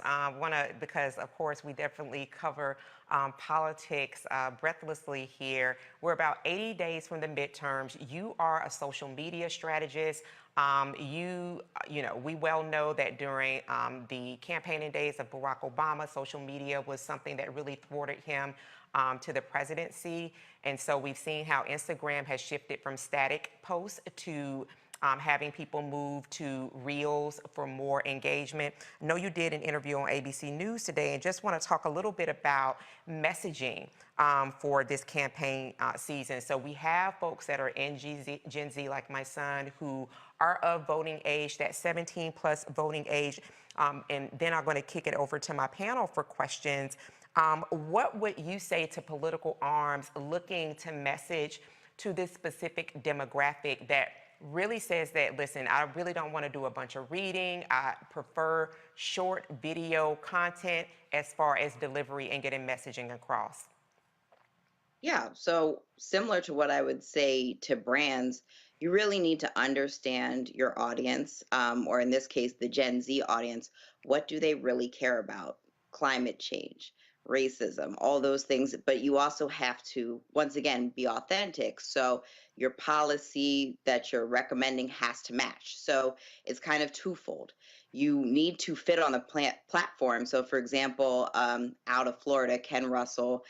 because of course we definitely cover politics breathlessly here. We're about 80 days from the midterms. You are a social media strategist. We well know that during the campaigning days of Barack Obama, social media was something that really thwarted him to the presidency. And so we've seen how Instagram has shifted from static posts to having people move to Reels for more engagement. I know you did an interview on ABC News today, and just want to talk a little bit about messaging for this campaign season. So we have folks that are in Gen Z, like my son, who are of voting age, that 17 plus voting age. And then I'm going to kick it over to my panel for questions. What would you say to political arms looking to message to this specific demographic that really says that, listen, I really don't want to do a bunch of reading. I prefer short video content as far as delivery and getting messaging across? Yeah, so similar to what I would say to brands, you really need to understand your audience, or in this case, the Gen Z audience. What do they really care about? Climate change, racism, all those things. But you also have to, once again, be authentic. So your policy that you're recommending has to match. So it's kind of twofold. You need to fit on the platform. So, for example, out of Florida, Ken Russell,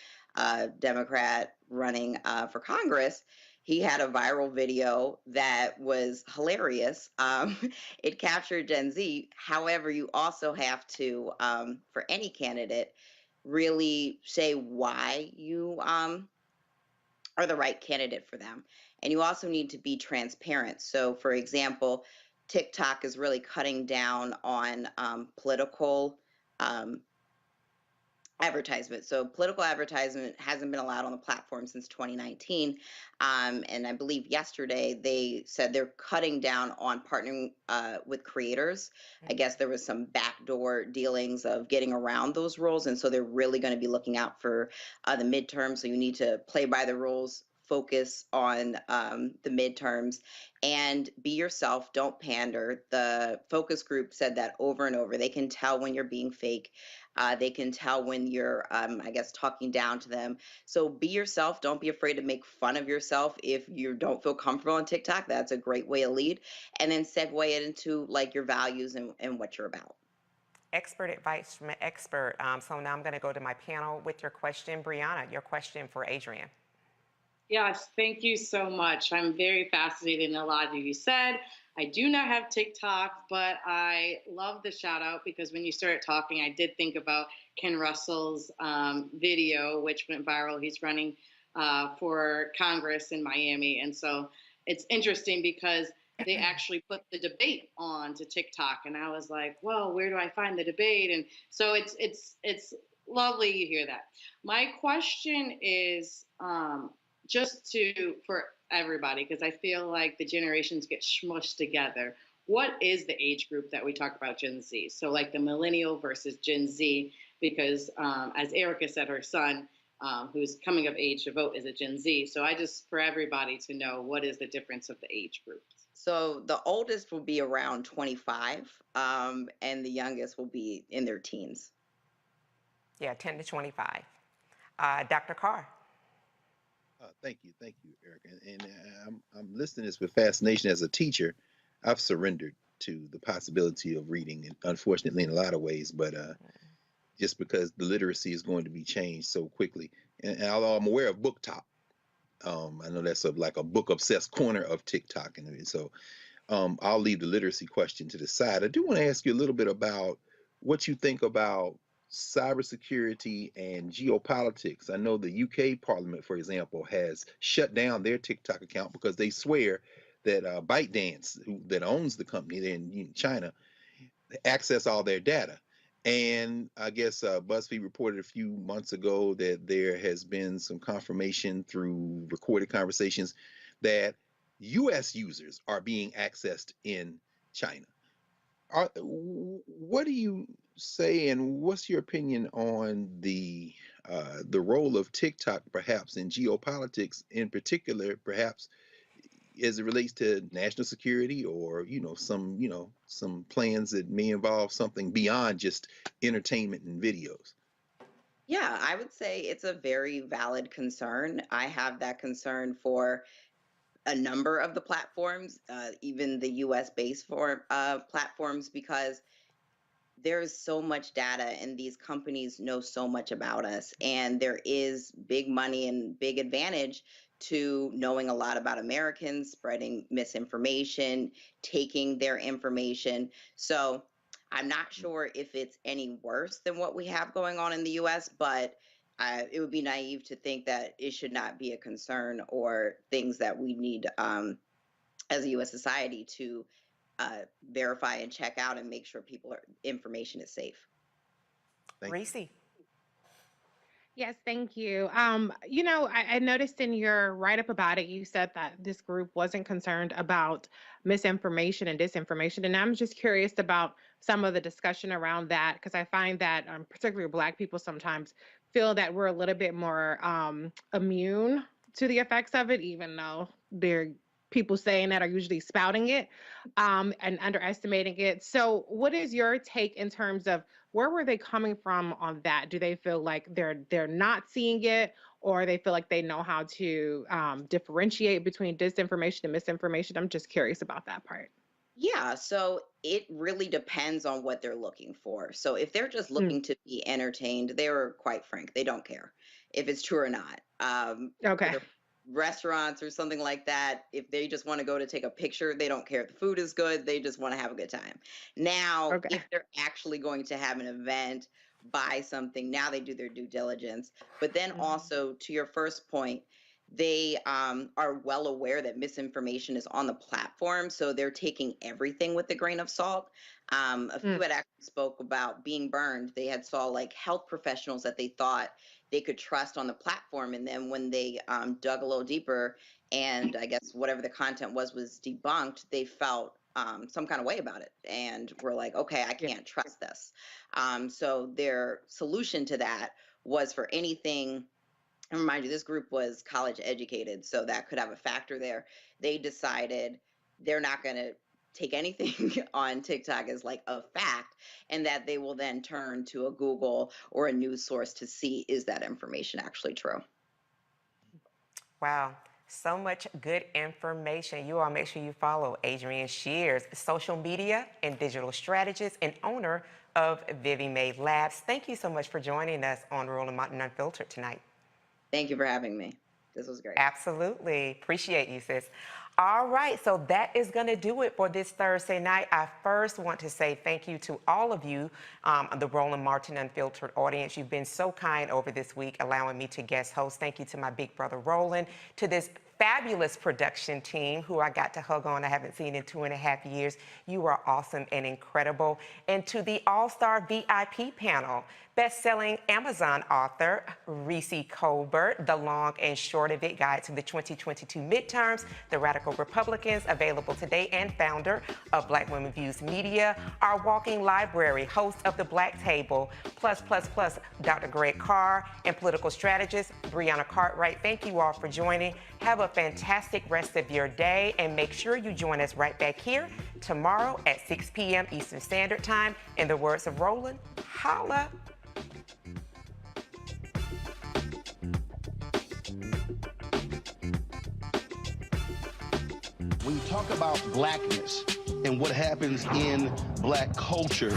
Democrat running for Congress, he had a viral video that was hilarious. It captured Gen Z. However, you also have to, for any candidate, really say why you are the right candidate for them. And you also need to be transparent. So, for example, TikTok is really cutting down on political advertisement. So political advertisement hasn't been allowed on the platform since 2019. And I believe yesterday they said they're cutting down on partnering with creators. I guess there was some backdoor dealings of getting around those rules. And so they're really going to be looking out for the midterms. So you need to play by the rules, focus on the midterms, and be yourself. Don't pander. The focus group said that over and over. They can tell when you're being fake. They can tell when you're, I guess, talking down to them. So be yourself. Don't be afraid to make fun of yourself if you don't feel comfortable on TikTok. That's a great way to lead. And then segue it into like your values and what you're about. Expert advice from an expert. So now I'm going to go to my panel with your question. Brianna, your question for Adrian. Yes, thank you so much. I'm very fascinated in a lot of you said. I do not have TikTok, but I love the shout out because when you started talking, I did think about Ken Russell's video, which went viral. He's running for Congress in Miami. And so it's interesting because they actually put the debate on to TikTok. And I was like, well, where do I find the debate? And so it's lovely you hear that. My question is, for everybody, because I feel like the generations get smushed together. What is the age group that we talk about, Gen Z? So like the millennial versus Gen Z, because as Erica said, her son, who's coming of age to vote, is a Gen Z. So for everybody to know, what is the difference of the age groups? So the oldest will be around 25, and the youngest will be in their teens. Yeah, 10 to 25. Dr. Carr. Thank you, Erica. And I'm listening to this with fascination. As a teacher, I've surrendered to the possibility of reading, unfortunately, in a lot of ways, but just because the literacy is going to be changed so quickly. And although I'm aware of BookTok, I know that's like a book obsessed corner of TikTok. And so I'll leave the literacy question to the side. I do want to ask you a little bit about what you think about cybersecurity and geopolitics. I know the UK Parliament, for example, has shut down their TikTok account because they swear that ByteDance, that owns the company in China, access all their data. And I guess BuzzFeed reported a few months ago that there has been some confirmation through recorded conversations that U.S. users are being accessed in China. What do you say, and what's your opinion on the role of TikTok, perhaps in geopolitics, in particular, perhaps as it relates to national security, or some plans that may involve something beyond just entertainment and videos? Yeah, I would say it's a very valid concern. I have that concern for a number of the platforms, even the US based platforms, because there's so much data and these companies know so much about us. And there is big money and big advantage to knowing a lot about Americans, spreading misinformation, taking their information. So I'm not sure if it's any worse than what we have going on in the US, but it would be naive to think that it should not be a concern or things that we need as a US society to verify and check out and make sure information is safe. Reese. Yes, thank you. I noticed in your write-up about it, you said that this group wasn't concerned about misinformation and disinformation. And I'm just curious about some of the discussion around that, because I find that particularly Black people sometimes feel that we're a little bit more immune to the effects of it, even though people saying that are usually spouting it and underestimating it. So what is your take in terms of where were they coming from on that? Do they feel like they're not seeing it, or they feel like they know how to differentiate between disinformation and misinformation? I'm just curious about that part. Yeah, so it really depends on what they're looking for. So if they're just looking to be entertained, they're quite frank. They don't care if it's true or not. Okay. Restaurants or something like that, if they just want to go to take a picture, they don't care if the food is good, they just want to have a good time. Now, if they're actually going to have an event, buy something, now they do their due diligence. But then also, to your first point, they are well aware that misinformation is on the platform, so they're taking everything with a grain of salt. A few had actually spoke about being burned. They had saw like health professionals that they thought they could trust on the platform, and then when they dug a little deeper, and I guess whatever the content was debunked, they felt some kind of way about it, and were like, okay, I can't trust this. So their solution to that was for anything. And remind you, this group was college educated, so that could have a factor there. They decided they're not going to take anything on TikTok as like a fact, and that they will then turn to a Google or a news source to see, is that information actually true? Wow. So much good information. You all make sure you follow Adrienne Shears, social media and digital strategist and owner of Vivi Made Labs. Thank you so much for joining us on Roland Martin Unfiltered tonight. Thank you for having me. This was great. Absolutely. Appreciate you, sis. All right, so that is going to do it for this Thursday night. I first want to say thank you to all of you, the Roland Martin Unfiltered audience. You've been so kind over this week, allowing me to guest host. Thank you to my big brother, Roland, to this fabulous production team who I got to hug on. I haven't seen in 2.5 years. You are awesome and incredible. And to the All-Star VIP panel, best-selling Amazon author Reese Colbert, The Long and Short of It Guide to the 2022 Midterms, The Radical Republicans, available today, and founder of Black Women Views Media, our walking library, host of The Black Table, plus, Dr. Greg Carr, and political strategist Breonna Cartwright. Thank you all for joining. Have a fantastic rest of your day, and make sure you join us right back here tomorrow at 6 p.m. Eastern Standard Time. In the words of Roland, holla. When you talk about blackness, and what happens in Black culture.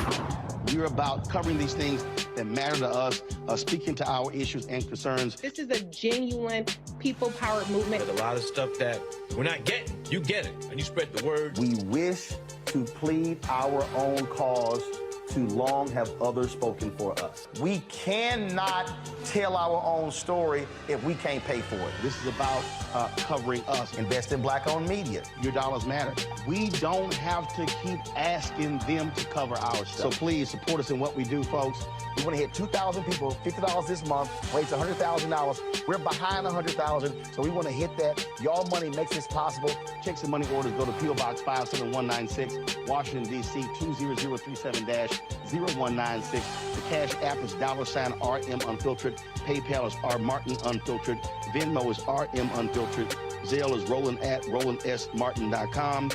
We're about covering these things that matter to us, speaking to our issues and concerns. This is a genuine people-powered movement. There's a lot of stuff that we're not getting. You get it, and you spread the word. We wish to plead our own cause. Too long have others spoken for us. We cannot tell our own story if we can't pay for it. This is about covering us. Invest in Black-owned media. Your dollars matter. We don't have to keep asking them to cover our stuff. So please support us in what we do, folks. We want to hit 2,000 people, $50 this month, raise $100,000. We're behind $100,000, so we want to hit that. Y'all money makes this possible. Checks and money orders go to P.O. Box 57196, Washington, D.C. 20037-0196. The Cash App is $RM Unfiltered. PayPal is R Martin Unfiltered. Venmo is RM Unfiltered. Zelle is Roland at RolandSMartin.com.